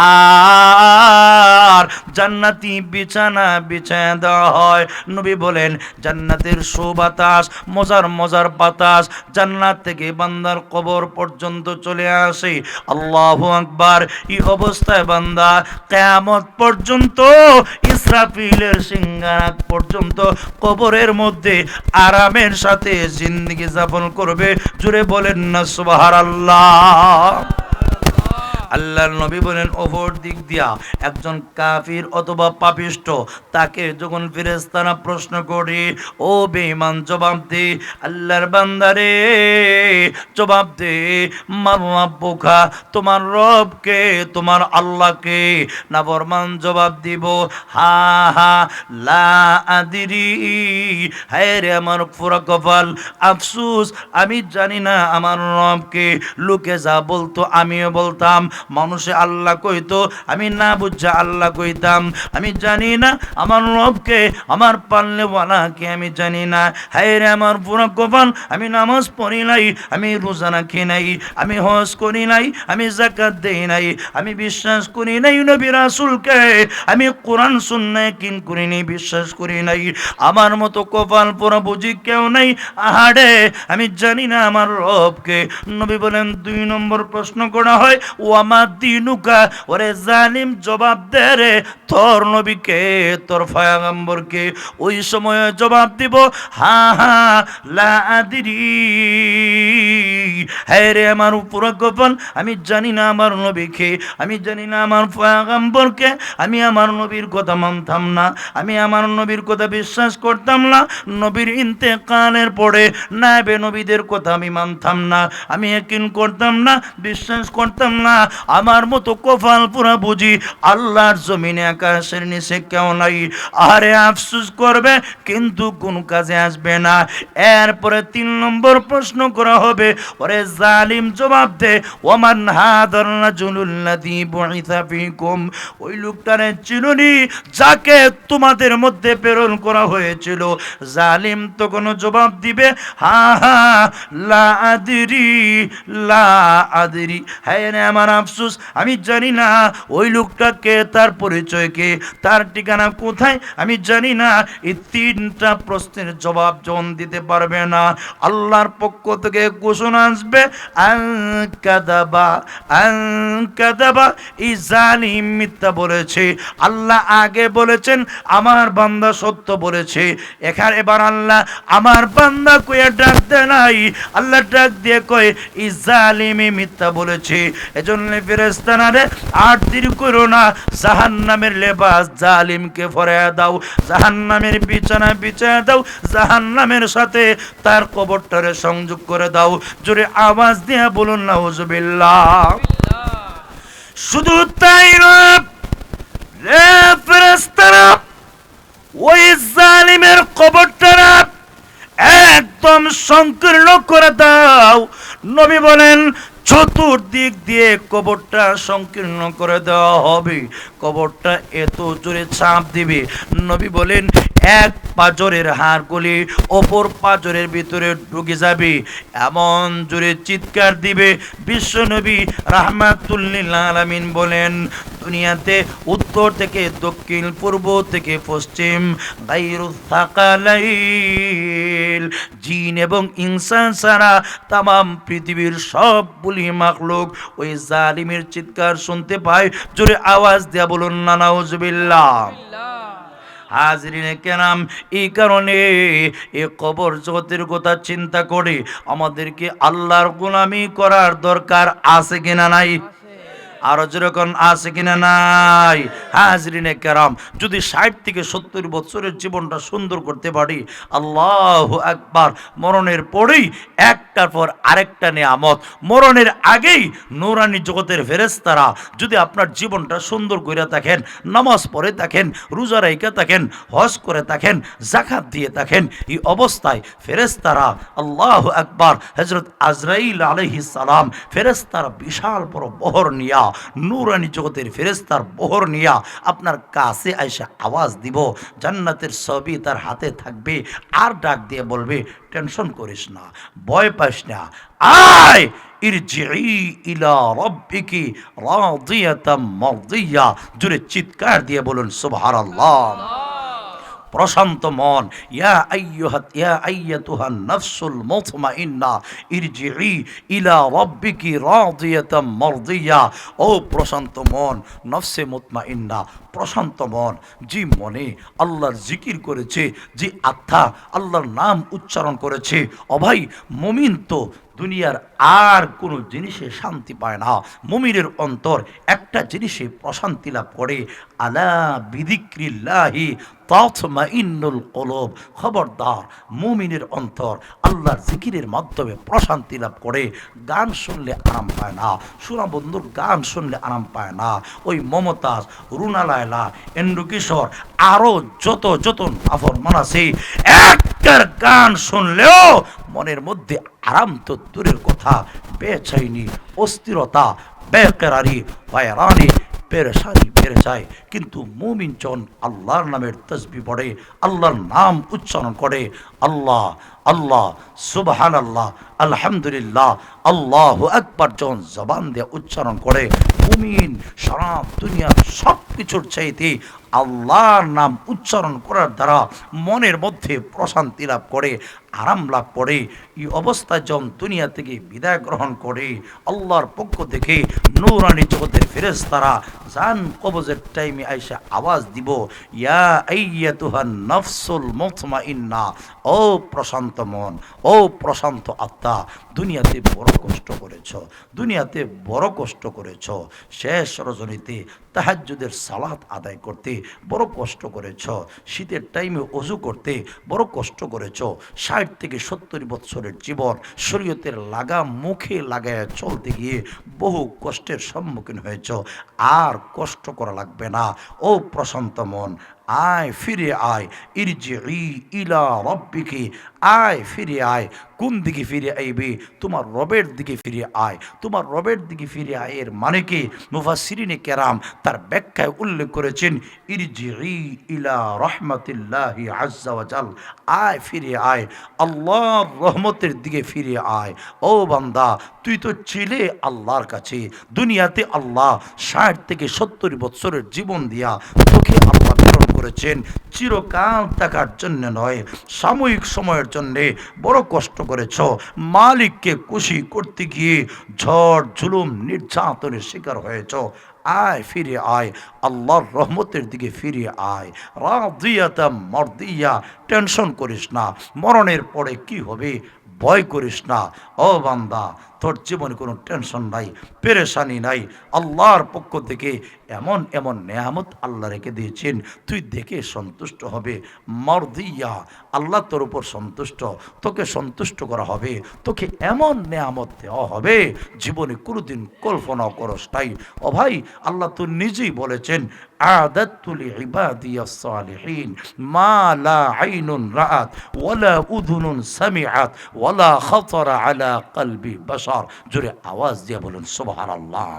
আর জান্নাতি বিছানা বিছানা দেওয়া হয়। নবী বলেন, জান্নাতের সুবাতাস, মজার মজার বাতাস জান্নাত থেকে বান্দার কবর পর্যন্ত চলে আসে। আল্লাহু আকবার। এই অবস্থায় বান্দা কিয়ামত পর্যন্ত, ইসরাফিলের সিংহাসন পর্যন্ত কবরের মধ্যে আরামের সাথে জিন্দেগি যাপন করবে। জুড়ে বলেন না সুবহানাল্লাহ। আল্লাহর নবী বলেন, অপর দিক দিয়া একজন কাফির অথবা পাপিষ্ট, তাকে যখন ফেরেশতারা প্রশ্ন করে, ও বেঈমান জবাব দে, আল্লাহর বান্দারে জবাব দে, মান রাব্বুকা, তোমার রবকে, তোমার আল্লাহকে। নাফরমান জবাব দিব, হা হা লা আদরি, হায় রে আমার পুরা কপাল, আফসোস, আমি জানি না আমার রবকে। লোকে যা বলতো আমিও বলতাম, মানুষে আল্লাহ কইতো, আমি না বুঝা আল্লাহ কইতাম। আমি জানি না আমার রবকে, আমার পালনেওয়ালাকে আমি জানি না। হায় রে আমার পুরো কপাল, আমি নামাজ পড়ি নাই, আমি রোজা রাখি নাই, আমি হজ করি নাই, আমি যাকাত দেই নাই, আমি বিশ্বাস করি নাই নবী রাসূলকে, আমি কোরআন সুন্নাহ কিন করি নাই, বিশ্বাস করি নাই। আমার মতো কপাল পুরো বুঝি কেউ নাই। আহারে, আমি জানি না আমার রবকে। নবী বলেন, 2 নম্বর প্রশ্ন করা হয়, ওয়ামা দিনুকা, ওরে জালিম জবাব দে রে, তোর নবীকে, তোর পয়গম্বরকে। ওই সময় জবাব দিব, হা হা লা আদরি, হ্যাঁ রে আমার উপর গোপন, আমি জানি না আমার নবীকে, আমি জানি না আমার পয়গম্বরকে, আমি আমার নবীর কথা মানতাম না, আমি আমার নবীর কথা বিশ্বাস করতাম না। নবীর ইন্তেকালের পরে নায়েবে নবীদের কথা আমি মানতাম না, আমি ইয়াকিন করতাম না, বিশ্বাস করতাম না। আমার মতো কপাল পুরা বুঝি আল্লাহর জমিনে আকাশের নিচে কেউ নাই। আরে আফসোস করবে কিন্তু কোন কাজে আসবে না। এরপরে 3 নম্বর প্রশ্ন করা হবে, ওরে জালিম জবাব দে, ওমান হাদার রাজুলুল্লাযী বুইসা ফীকুম, ওই লোকটারে চিনুনি যাকে তোমাদের মধ্যে প্রেরণ করা হয়েছিল। জালিম তখন জবাব দিবে, হা হা লা আদরি, লা আদরি, হ্যাঁ রে আমার আফসোস, আমি জানি না ওই লোকটাকে, তার পরিচয় কে, তার ঠিকানা কোথায়, আমি জানি না। এই 3টা প্রশ্নের জবাব যখন দিতে পারবে না, আল্লাহর পক্ষ থেকে ঘোষণা আসবে, আনকাদাবা, আনকাদাবা, এই জালিম মিথ্যা বলেছে। আল্লাহ আগে বলেছেন আমার বান্দা সত্য বলেছে। এবার আল্লাহ আমার বান্দা কয়ে ডাক দেয় নাই, আল্লাহ ডাক দিয়ে কয় এই জালিমই মিথ্যা বলেছে। এজন্য ফেরেশতারা রে, আর দেরি করো না, জাহান্নামের লেবাস জালিমকে পরাইয়া দাও, জাহান্নামের বিছানা বিছায়া দাও, জাহান্নামের সাথে তার কবরটারে সংযোগ করে দাও। জোরে আওয়াজ দিয়ে বলুন নাউজুবিল্লাহ। শুধু তাই নয় রে ফেরেশতারা, ওই জালিমের কবরটারে একদম সংকীর্ণ করে দাও। নবী বলেন, চতুর্দিক দিয়ে কবরটা সংকীর্ণ করে দেওয়া হবে। কবরটা এত জোরে চাপ দিবে, নবী বলেন এক পাঁজরের হাড়গুলি অপর পাঁজরের ভিতরে ঢুকে যাবে, এমন জোরে চিৎকার দিবে। বিশ্বনবী রাহমাতুল লিল আলামিন বলেন, দুনিয়াতে উত্তর থেকে দক্ষিণ, পূর্ব থেকে পশ্চিম, গায়রুস সাকালাইন, জিন এবং ইনসান ছাড়া তামাম পৃথিবীর সবগুলি মাখলুক ওই জালিমের চিৎকার শুনতে পায়। জোরে আওয়াজ দেয়া বলুন না নাউজুবিল্লাহ। হাজরিনে কেরাম, এই কারণে এ কবর জগতের কথা চিন্তা করে আমাদেরকে আল্লাহর গোলামি করার দরকার আছে কিনা নাই? আরো যেরকম আছে কিনা নাই? হাজরিনে কেরাম, যদি 60 থেকে 70 বছরের জীবনটা সুন্দর করতে পারি, আল্লাহু আকবার, মরণের পরেই একটার পর আরেকটা নিয়ামত, মরণের আগেই নূরানি জগতের ফেরেশতারা যদি আপনার জীবনটা সুন্দর করে থাকেন, নামাজ পড়ে থাকেন, রোজা রাইখা থাকেন, হজ করে থাকেন, যাকাত দিয়ে থাকেন, এই অবস্থায় ফেরেশতারা, আল্লাহু আকবার, হযরত আজরাইল আলাইহিস সালাম ফেরেশতারা বিশাল বড় বহর নিয়া, নূরানি জগতের ফেরেশতার বহর নিয়া আপনার কাছে আইসা আওয়াজ দিব, জান্নাতের ছবি তার হাতে থাকবে, আর ডাক দিয়ে বলবে, টেনশন করিস না, ভয় পাস না, আয় ইরজিই ইলা রাব্বিকি রাদিয়াতাম মারদিয়া। জোরে চিৎকার দিয়ে বলুন সুবহানাল্লাহ। প্রশান্ত মন, ইয়া আইয়াতুহান নাফসুল মুতমাইন্না ইরজিই ইলা রাব্বিকি রাদিয়াতাম মারদিয়া। ও প্রশান্ত মন, নফসে মুতমাইন্না, প্রশান্ত মন, যে মনে আল্লাহর জিকির করেছে, যে আত্মা আল্লাহর নাম উচ্চারণ করেছে, ও ভাই মুমিন তো দুনিয়ার আর কোনো জিনিসে শান্তি পায় না, মুমিনের অন্তর একটা জিনিসে প্রশান্তি লাভ করে, আলা বিযিক্রিল্লাহি তাতমাইন্নুল কুলুব। খবরদার, মুমিনের অন্তর আল্লাহর জিকিরের মাধ্যমে প্রশান্তি লাভ করে। গান শুনলে আরাম পায় না, শোনা বন্ধুর, গান শুনলে আরাম পায় না। ওই মমতাজ, রুনা লায়লা, এন্ড্রু কিশোর, আরো যত যত নাফরমান আছে, একটার গান শুনলেও মনের মধ্যে আরাম তো দূরের কথা, বেচাইনি, অস্থিরতা, বেকরারি, হয়রানি, পেরেশানি বেড়ে যায়। কিন্তু মুমিন জন আল্লাহর নামের তসবিহ পড়ে, আল্লাহর নাম উচ্চারণ করে, আল্লাহ আল্লাহ, সুবহানাল্লাহ, আলহামদুলিল্লাহ, আল্লাহু আকবার জন জবান দিয়ে উচ্চারণ করে, মুমিন সারা দুনিয়ার সব কিছুর চাইতে আল্লাহর নাম উচ্চারণ করার দ্বারা মনের মধ্যে প্রশান্তি লাভ করে, আরাম লাভ করে। এই অবস্থায় যখন দুনিয়া থেকে বিদায় গ্রহণ করে, আল্লাহর পক্ষ থেকে নূরানি জগতের ফেরেশতারা জান কবজের টাইমে আইসা আওয়াজ দিব, ইয়া আইয়াতুহান নাফসুল মুতমাইন্না, ও প্রশান্ত মন, ও প্রশান্ত আত্মা, দুনিয়াতে বড় কষ্ট করেছ, দুনিয়াতে বড় কষ্ট করেছ, শেষ রজনীতে তাহাজ্জুদের সালাত আদায় করতে বড় কষ্ট করেছ, শীতের টাইমে ওযু করতে বড় কষ্ট করেছ, 60 থেকে 70 বছরের জীবন শরীয়তের লাগাম মুখে লাগায় চলতে গিয়ে বহু কষ্টের সম্মুখীন হয়েছ, আর কষ্ট করা লাগবে না। ও প্রশান্ত মন, আয় ফিরে আয়, ইরজিই ইলা রাব্বিকি, আয় ফিরে আয়। কোন দিকে ফিরে আইবে? তোমার রবের দিকে ফিরে আয়। তোমার রবের দিকে ফিরে আয় এর মানে কি? মুফাসসিরিনে কেরাম তার ব্যাখ্যায় উল্লেখ করেছেন, ইরজিই ইলা রাহমাতিল্লাহি আযজা ওয়া জাল, আয় ফিরে আয়, আল্লাহর রহমতের দিকে ফিরে আয়। ও বান্দা, তুই তো ছিলে আল্লাহর কাছে, দুনিয়াতে আল্লাহ 60 থেকে 70 বছরের জীবন দিয়া তোকে আল্লাহ প্রেরণ করেছেন চিরকাল থাকার জন্য নয়, সাময়িক সময়ের জন্যে। বড় কষ্ট করেছ, মালিককে খুশি করতে গিয়ে ঝড় জুলুম নির্যাতনের শিকার হয়েছ, আয় ফিরে আয়, আল্লাহর রহমতের দিকে ফিরে আয়। রাদিয়াতাম মারদিয়া, টেনশন করিস না, মরণের পরে কি হবে ভয় করিস না। ও বান্দা, তোর জীবনে কোনো টেনশন নাই, পেরেশানি নাই। আল্লাহর পক্ষ থেকে এমন এমন নেয়ামত আল্লাহ রেখে দিয়েছেন, তুই দেখে সন্তুষ্ট হবে। মারদিয়া, আল্লাহ তোর উপর সন্তুষ্ট, তোকে সন্তুষ্ট করা হবে, তোকে এমন নেয়ামত দেওয়া হবে জীবনে কোনোদিন কল্পনা করস তাই। ও ভাই, আল্লাহ তো নিজেই বলেছেন, আ'দাতু লিইবাদিয়াস সালিহিন মা লা আইনুন রাআত ওয়ালা উযুনুন সামিআত ওয়ালা খাতারা আলা কলবি বাশার। জোরে আওয়াজ দিয়ে বলুন সুবহানাল্লাহ।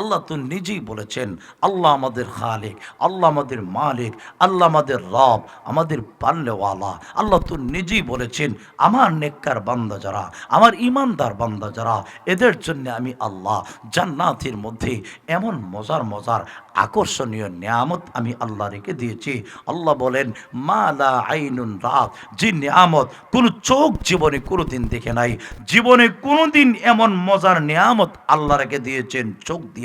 আল্লাহ তো নিজেই বলেছেন, আল্লাহ আমাদের খালিক, আল্লাহ আমাদের মালিক, আল্লাহ আমাদের রব, আমাদের পাল্লেওয়ালা। আল্লাহ তো নিজেই বলেছেন, আমার নেককার বান্দা যারা, আমার ইমানদার বান্দা যারা, এদের জন্য আমি আল্লাহ জান্নাতের মধ্যে এমন মজার মজার আকর্ষণীয় নিয়ামত আমি আল্লাহ রেখে দিয়েছি। আল্লাহ বলেন, মা লা আইনুন রাত, যে নিয়ামত কোনো চোখ জীবনে কোনোদিন দেখে নাই, জীবনে কোনোদিন এমন মজার নিয়ামত আল্লাহ রেখে দিয়েছেন চোখ দিয়া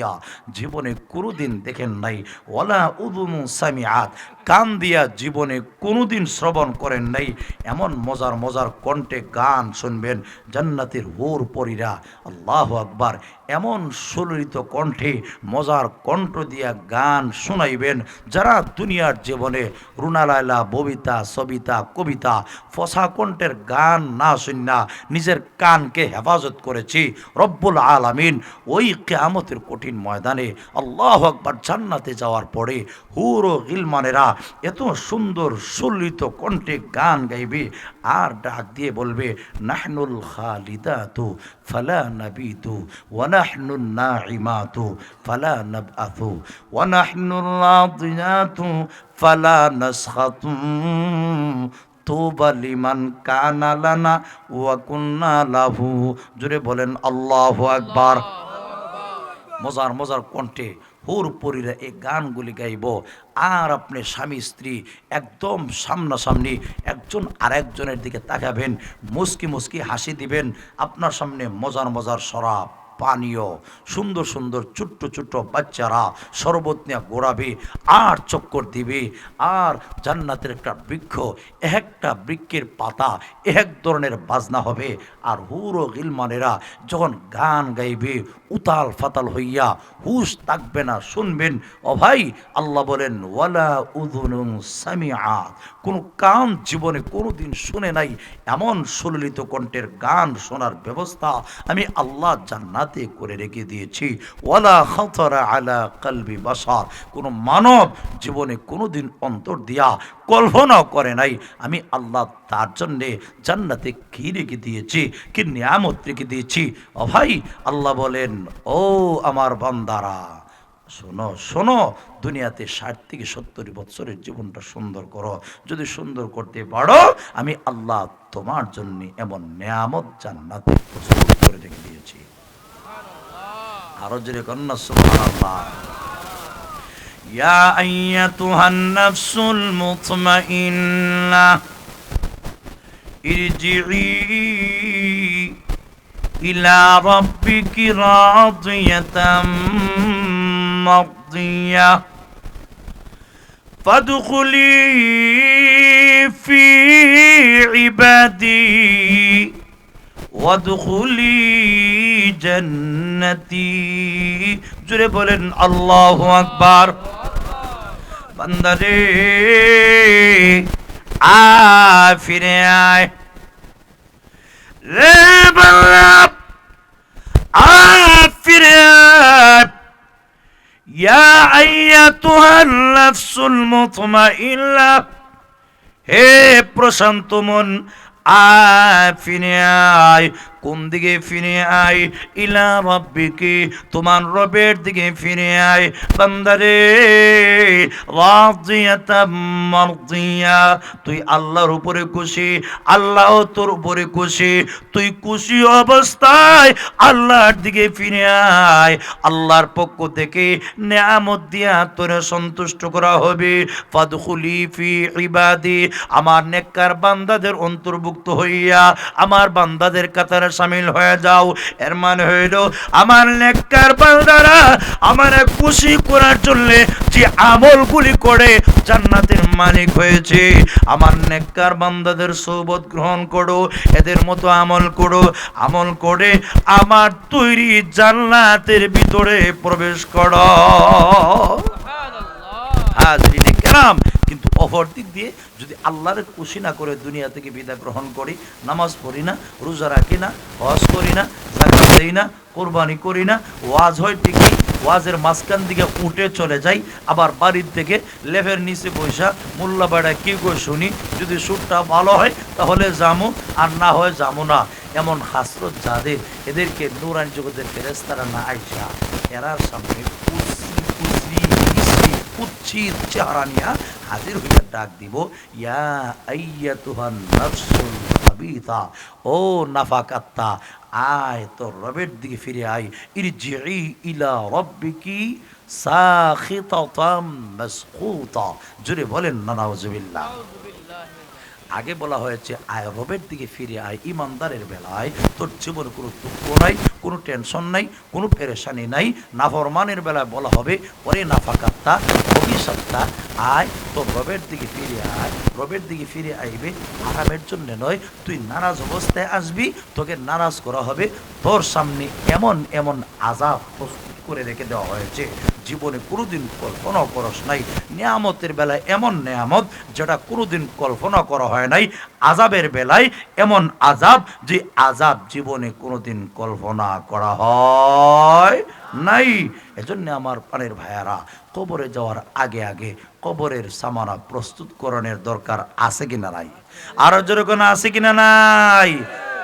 জীবনে কোনোদিন দেখেন নাই। ওয়ালা উযুনু সামিআত, কান দিয়া জীবনে কোনোদিন শ্রবণ করেন নাই এমন মজার মজার কণ্ঠে গান শুনবেন জান্নাতের হুর পরীরা। আল্লাহু আকবার। এমন সুললিত কণ্ঠে মজার কণ্ঠ দিয়া গান শোনাইবেন যারা দুনিয়ার জীবনে রুনালাইলা ববিতা সবিতা কবিতা ফসা কণ্ঠের গান না শুননা নিজের কানকে হেফাজত করেছি রব্বুল আলামিন ওই কিয়ামতের কঠিন ময়দানে আল্লাহু আকবার জান্নাতে যাওয়ার পরে হুর ও গিলমানেরা এত সুন্দর সুললিত কণ্ঠে গান গাইবে আর ডাক দিয়ে বলবে নাহনুল খালিদাতু ফালা নাবিতু ওয়া নাহনুন নাঈমাতু ফালা নাবআতু ওয়া নাহনুর রাদিয়াতু ফালা নাসখাতু তুবা লিমান কানা লানা ওয়া কুন্না লাহু। জোরে বলেন আল্লাহু আকবার। মজার মজার কণ্ঠে হুর পরীরা এই গানগুলি গাইব আর আপনি স্বামী স্ত্রী একদম সামনাসামনি একজন আরেকজনের দিকে তাকাবেন, মুস্কি মুস্কি হাসি দিবেন, আপনার সামনে মজার মজার শরাব পানীয় সুন্দর সুন্দর ছোট্ট ছোট্ট বাচ্চারা শরবত নিয়ে ঘোরাবে আর চক্কর দিবে। আর জান্নাতের একটা বৃক্ষ, একটা বৃক্ষের পাতা এক ধরনের বাজনা হবে। আর হুর ও গিলমানেরা যখন গান গাইবে উতাল ফাতাল হইয়া হুশ থাকবে না, শুনবেন। ও ভাই, আল্লাহ বলেন ওয়ালা উযুনুন সামিআত, কোন কান জীবনে কোনোদিন শুনে নাই এমন সুললিত কণ্ঠের গান শোনার ব্যবস্থা আমি আল্লাহ জান্নাতে করে রেখে দিয়েছি। ওয়ালা খাতারা আলা কলবি বাশার, কোন মানব জীবনে কোনোদিন অন্তর দিয়া কল্পনাও করে নাই আমি আল্লাহ তার জন্যে জান্নাতে কি রেখে দিয়েছি, কি নিয়ামত রেখে দিয়েছি। ও ভাই, আল্লাহ বলেন ও আমার বান্দারা শোনো শোনো, দুনিয়াতে 60 থেকে 70 বছরের জীবনটা সুন্দর করো। যদি সুন্দর করতে পারো আমি আল্লাহ তোমার জন্য এমন নিয়ামত জান্নাতে প্রস্তুত করে রেখে দিয়েছি। আরো জোরে কন্যা সুবহানাল্লাহ। ইয়া আইয়াতুহান নাফসুল মুতমাইন্নাহ ইরজিই ইলা রাব্বিকি রাদিয়াতাম মারদিয়াহ ফাদখুলি ফি ইবাদি ওয়াদখুলি জান্নাতি। জোরে বলেন আল্লাহু আকবার। বান্দারে আয় ফিরে আয় রে বান্দা, আয় ফিরে আয়। ইয়া আইয়াতুহান নাফসুল মুতমাইন্নাহ, হে প্রশান্ত মন আয় ফিরে আয়। কোন দিকে ফিরে আয়? ইলা রাব্বিকি, তোমার রবের দিকে ফিরে আয়। বান্দারে রাদিয়াতাম মারদিয়া, তুই আল্লাহর উপরে খুশি, আল্লাহ তোর উপরে খুশি। তুই খুশি অবস্থায় আল্লাহর দিকে ফিরে আয়। আল্লাহর পক্ষ থেকে নিয়ামত দিয়া তোরে সন্তুষ্ট করা হবে। ফাদখুলি ফি ইবাদি, আমার নেককার বান্দাদের অন্তর্ভুক্ত হইয়া আমার বান্দাদের কাতারে শামিল হয়ে যাও। এর মানে হইল আমার নেককার বান্দারা আমার খুশি করার জন্য যে আমলগুলি করে জান্নাতের মালিক হয়েছে, আমার নেককার বান্দাদের সোবত গ্রহণ করো, এদের মতো আমল করো, আমল করে আমার তৈরি জান্নাতের ভিতরে প্রবেশ করো। হাজরিনে কেরাম, কিন্তু অপর দিক দিয়ে যদি আল্লাহর খুশি না করে দুনিয়া থেকে বিদায় গ্রহণ করি, নামাজ পড়ি না, রোজা রাখি না, হজ করি না, যাকাত দেই না, কোরবানি করি না, ওয়াজ হয় ঠিকই, ওয়াজের মাঝখান দিকে উঠে চলে যাই, আবার বাড়ির থেকে লেফের নিচে বৈশা মোল্লা বাড়ায় কি করে শুনি, যদি সুরটা ভালো হয় তাহলে যামু, আর না হয় যামু না। এমন হাসরত যাদের, এদেরকে নূরান জগতের ফেরেশতারা না আইসা এরার সামনে কুৎসিত চেহারা নিয়া হাজির হইয়া ডাক দিব, ইয়া আইয়াতুহান নাফসুল খাবিথা, ও নাফাক আত্মা আয় তোর রবের দিকে ফিরে আয়। ইরজিই ইলা রাব্বিকি সাখিতাতাম মাসকুতা। জোরে বলেন না নাউজুবিল্লাহ। আগে বলা হয়েছে আয় রবের দিকে ফিরে আয়। ইমানদারের বেলায় তোর জীবনে কোনো দুঃখ নাই, কোনো টেনশন নাই, কোনো পেরেশানি নাই। নাফরমানের বেলায় বলা হবে ওরে নাফাকাত্তা, অভিশপ্তা, আয় তোর রবের দিকে ফিরে আয়। রবের দিকে ফিরে আইবে আরামের জন্য নয়, তুই নারাজ অবস্থায় আসবি, তোকে নারাজ করা হবে। তোর সামনে এমন এমন আযাব প্রস্তুত করে রেখে দেওয়া হয়েছে জীবনে কোনোদিন কল্পনা করস নাই। নিয়ামতের বেলায় এমন নিয়ামত যেটা কোনোদিন কল্পনা করা হয় নাই, আযাবের বেলায় এমন আযাব যে আযাব জীবনে কোনোদিন কল্পনা করা হয় নাই। এজন্য আমার প্রাণের ভাইয়ারা, কবরে যাওয়ার আগে আগে কবরের সামানা প্রস্তুতকরণের দরকার আছে কিনা নাই? আরো জোরে কোনো আছে কিনা নাই?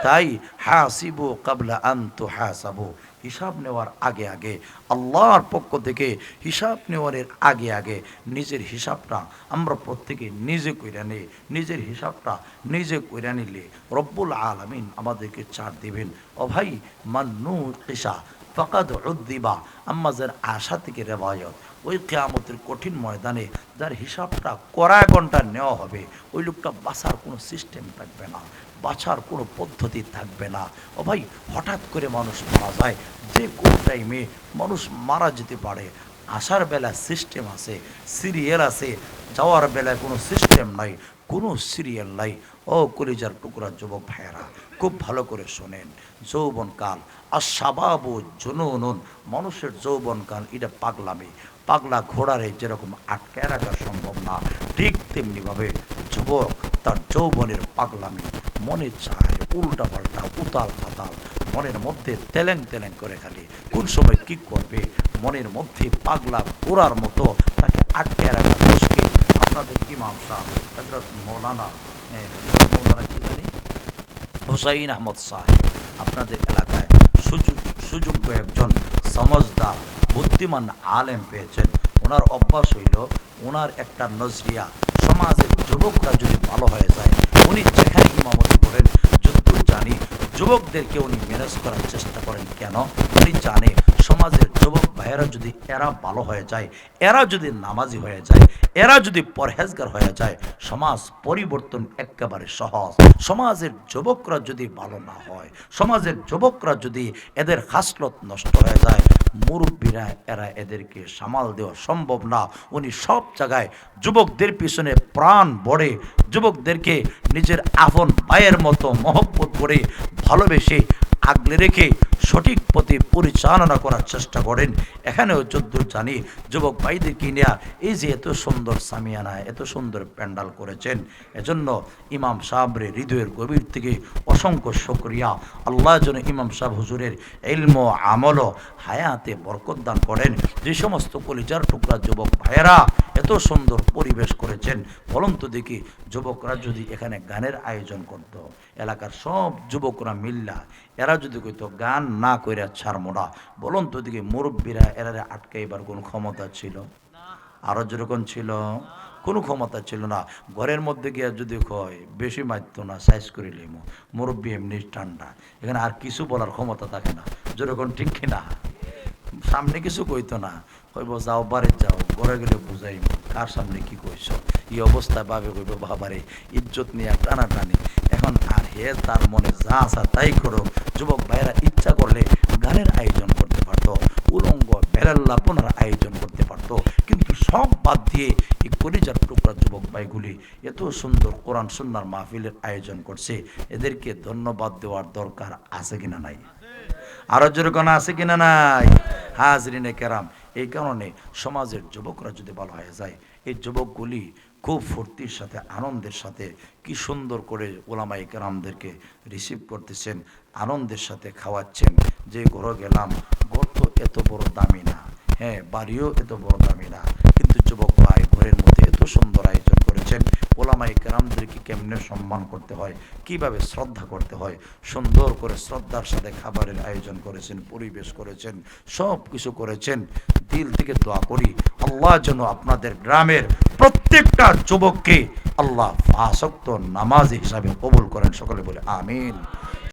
তাই হাসিবু কাবলা আন তুহাসাবু, হিসাব নেওয়ার আগে আগে, আল্লাহর পক্ষ থেকে হিসাব নেওয়ার আগে আগে নিজের হিসাবটা আমরা প্রত্যেকে নিজে কইরা নেই। নিজের হিসাবটা নিজে কইরা নিলে রব্বুল আলামিন আমাদেরকে ছাড় দিবেন। ও ভাই, মান্নু কিসা ফাকাদ উদ্দিবা, আম্মাজার আশা থেকে রেবায়ত, ওই কিয়ামতের কঠিন ময়দানে যার হিসাবটা কড়া ঘন্টা নেওয়া হবে, ওই লোকটা বাঁচার কোনো সিস্টেম থাকবে না, বাঁচার কোনো পদ্ধতি থাকবে না। ও ভাই, হঠাৎ করে মানুষ মারা যায়, যে কোনো টাইমে মানুষ মারা যেতে পারে। আসার বেলা সিস্টেম আছে, সিরিয়াল আছে, যাওয়ার বেলায় কোনো সিস্টেম নাই, কোনো সিরিয়াল নাই। ও কলিজার টুকরা যুবক ভাইয়েরা, খুব ভালো করে শোনেন। যৌবনকাল আর শাবাবু জুনুনুন, মানুষের যৌবনকাল এটা পাগলামি। পাগলা ঘোড়ারে যেরকম আটকায় রাখা সম্ভব না, ঠিক তেমনিভাবে যুবক তার যৌবনের পাগলামি মনে চায় উল্টা পাল্টা উতাল পাতাল, মনের মধ্যে তেলেং তেলেং করে খালি কোন সময় কি করবে, মনের মধ্যে পাগলা ঘোড়ার মতো তাকে আটকায় রাখা মুশকিল। আপনাদের ইমাম সাহেব হযরত মৌলানা কি জানি হুসাইন আহমদ সাহেব আপনাদের এলাকায় সুযোগ্য একজন সমজদার বুদ্ধিমান আলেম পেয়েছেন। ওনার অভ্যাস হইল, ওনার একটা নজরিয়া, সমাজের যুবকরা যদি ভালো হয়ে যায়, উনি যেখানে ইমামতি করেন যতদূর জানি যুবকদেরকে উনি ম্যানেজ করার চেষ্টা করেন। কেন? উনি জানে সমাজের যুবক ভাইয়েরা যদি এরা ভালো হয়ে যায়, এরা যদি নামাজি হয়ে যায়, এরা যদি পরহেজগার হয়ে যায়, সমাজ পরিবর্তন একেবারে সহজ। সমাজের যুবকরা যদি ভালো না হয়, সমাজের যুবকরা যদি এদের খাসলত নষ্ট হয়ে যায়, মুরব্বীরা এরা এদেরকে সামাল দেওয়া সম্ভব না। উনি সব জায়গায় যুবকদের পিছনে প্রাণ ভরে, যুবকদেরকে নিজের আপন ভাইয়ের মতো মহব্বত করে ভালোবেসে আগলে রেখে সঠিক পথে পরিচালনা করার চেষ্টা করেন। এখানেও যদ্দূর জানি যুবক ভাইদেরকে নিয়ে এই যে এত সুন্দর সামিয়ানা, এত সুন্দর প্যান্ডাল করেছেন, এজন্য ইমাম সাহেবের হৃদয়ের গভীর থেকে অসংখ্য শুকরিয়া। আল্লাহ যেন ইমাম সাহেব হুজুরের ইলম ও আমল ও হায়াতে বরকত দান করেন। যে সমস্ত কলিজার টুকরা যুবক ভাইয়েরা এত সুন্দর পরিবেশ করেছেন, বলুন তো দেখি, যুবকরা যদি এখানে গানের আয়োজন করত, এলাকার সব যুবকরা মিল্লা এরা যদি কইতো গান না কইরা ছাড়মোড়া, বলুন তো দেখি মুরব্বীরা এরারে আটকাইবার কোন ক্ষমতা ছিল? আরো যেরকম ছিল, কোনো ক্ষমতা ছিল না। ঘরের মধ্যে গিয়া যদি কয় বেশি মারতো না, সাইজ করে লিমো, মুরব্বী এমনি ঠান্ডা, এখানে আর কিছু বলার ক্ষমতা থাকে না। যেরকম ঠিক কিনা? সামনে কিছু কইতো না, কইব যাও বাড়ি যাও, ঘরে গেলে বুঝাইব কার সামনে কি কইছ। এই অবস্থায় ভাবে কইব বাবারে ইজ্জত নিয়ে টানাটানি। এখন আর হে তার মনে যা আসা তাই করো। যুবক ভাইয়েরা ইচ্ছা করলে গানের আয়োজন করতে পারতো, উলঙ্গ বেলাল্লাপনার আয়োজন করতে পারতো, কিন্তু সব বাদ দিয়ে এই কলিজার টুকরা যুবক ভাইগুলি এত সুন্দর কোরআন সুন্নাহর মাহফিলের আয়োজন করছে। এদেরকে ধন্যবাদ দেওয়ার দরকার আছে কিনা নাই? আরো যেরকম আছে কিনা নাই? হাজরিনে কেরাম, এই কারণে সমাজের যুবকরা যদি ভালো হয়ে যায়, এই যুবকগুলি খুব ফুর্তির সাথে আনন্দের সাথে কি সুন্দর করে ওলামায়ে কেরামদেরকে রিসিভ করতেছেন, আনন্দের সাথে খাওয়াচ্ছেন। যে ঘরে গেলাম, ঘর তো এত বড় দামি না, হ্যাঁ বাড়িও এত বড় দামি না, কিন্তু যুবক ভাই ঘরের মধ্যে এত সুন্দর আয়োজন করেছেন। ওলামায়ে কেরামদেরকে কেমনে সম্মান করতে হয়, কিভাবে শ্রদ্ধা করতে হয়, সুন্দর করে শ্রদ্ধার সাথে খাবারের আয়োজন করেছেন, পরিবেশ করেছেন, সব কিছু করেছেন। দিল থেকে দোয়া করি আল্লাহ যেন আপনাদের গ্রামের প্রত্যেকটা যুবককে আল্লাহ ফাসক্ত নামাজি হিসাবে কবুল করেন। সকলে বলে আমিন।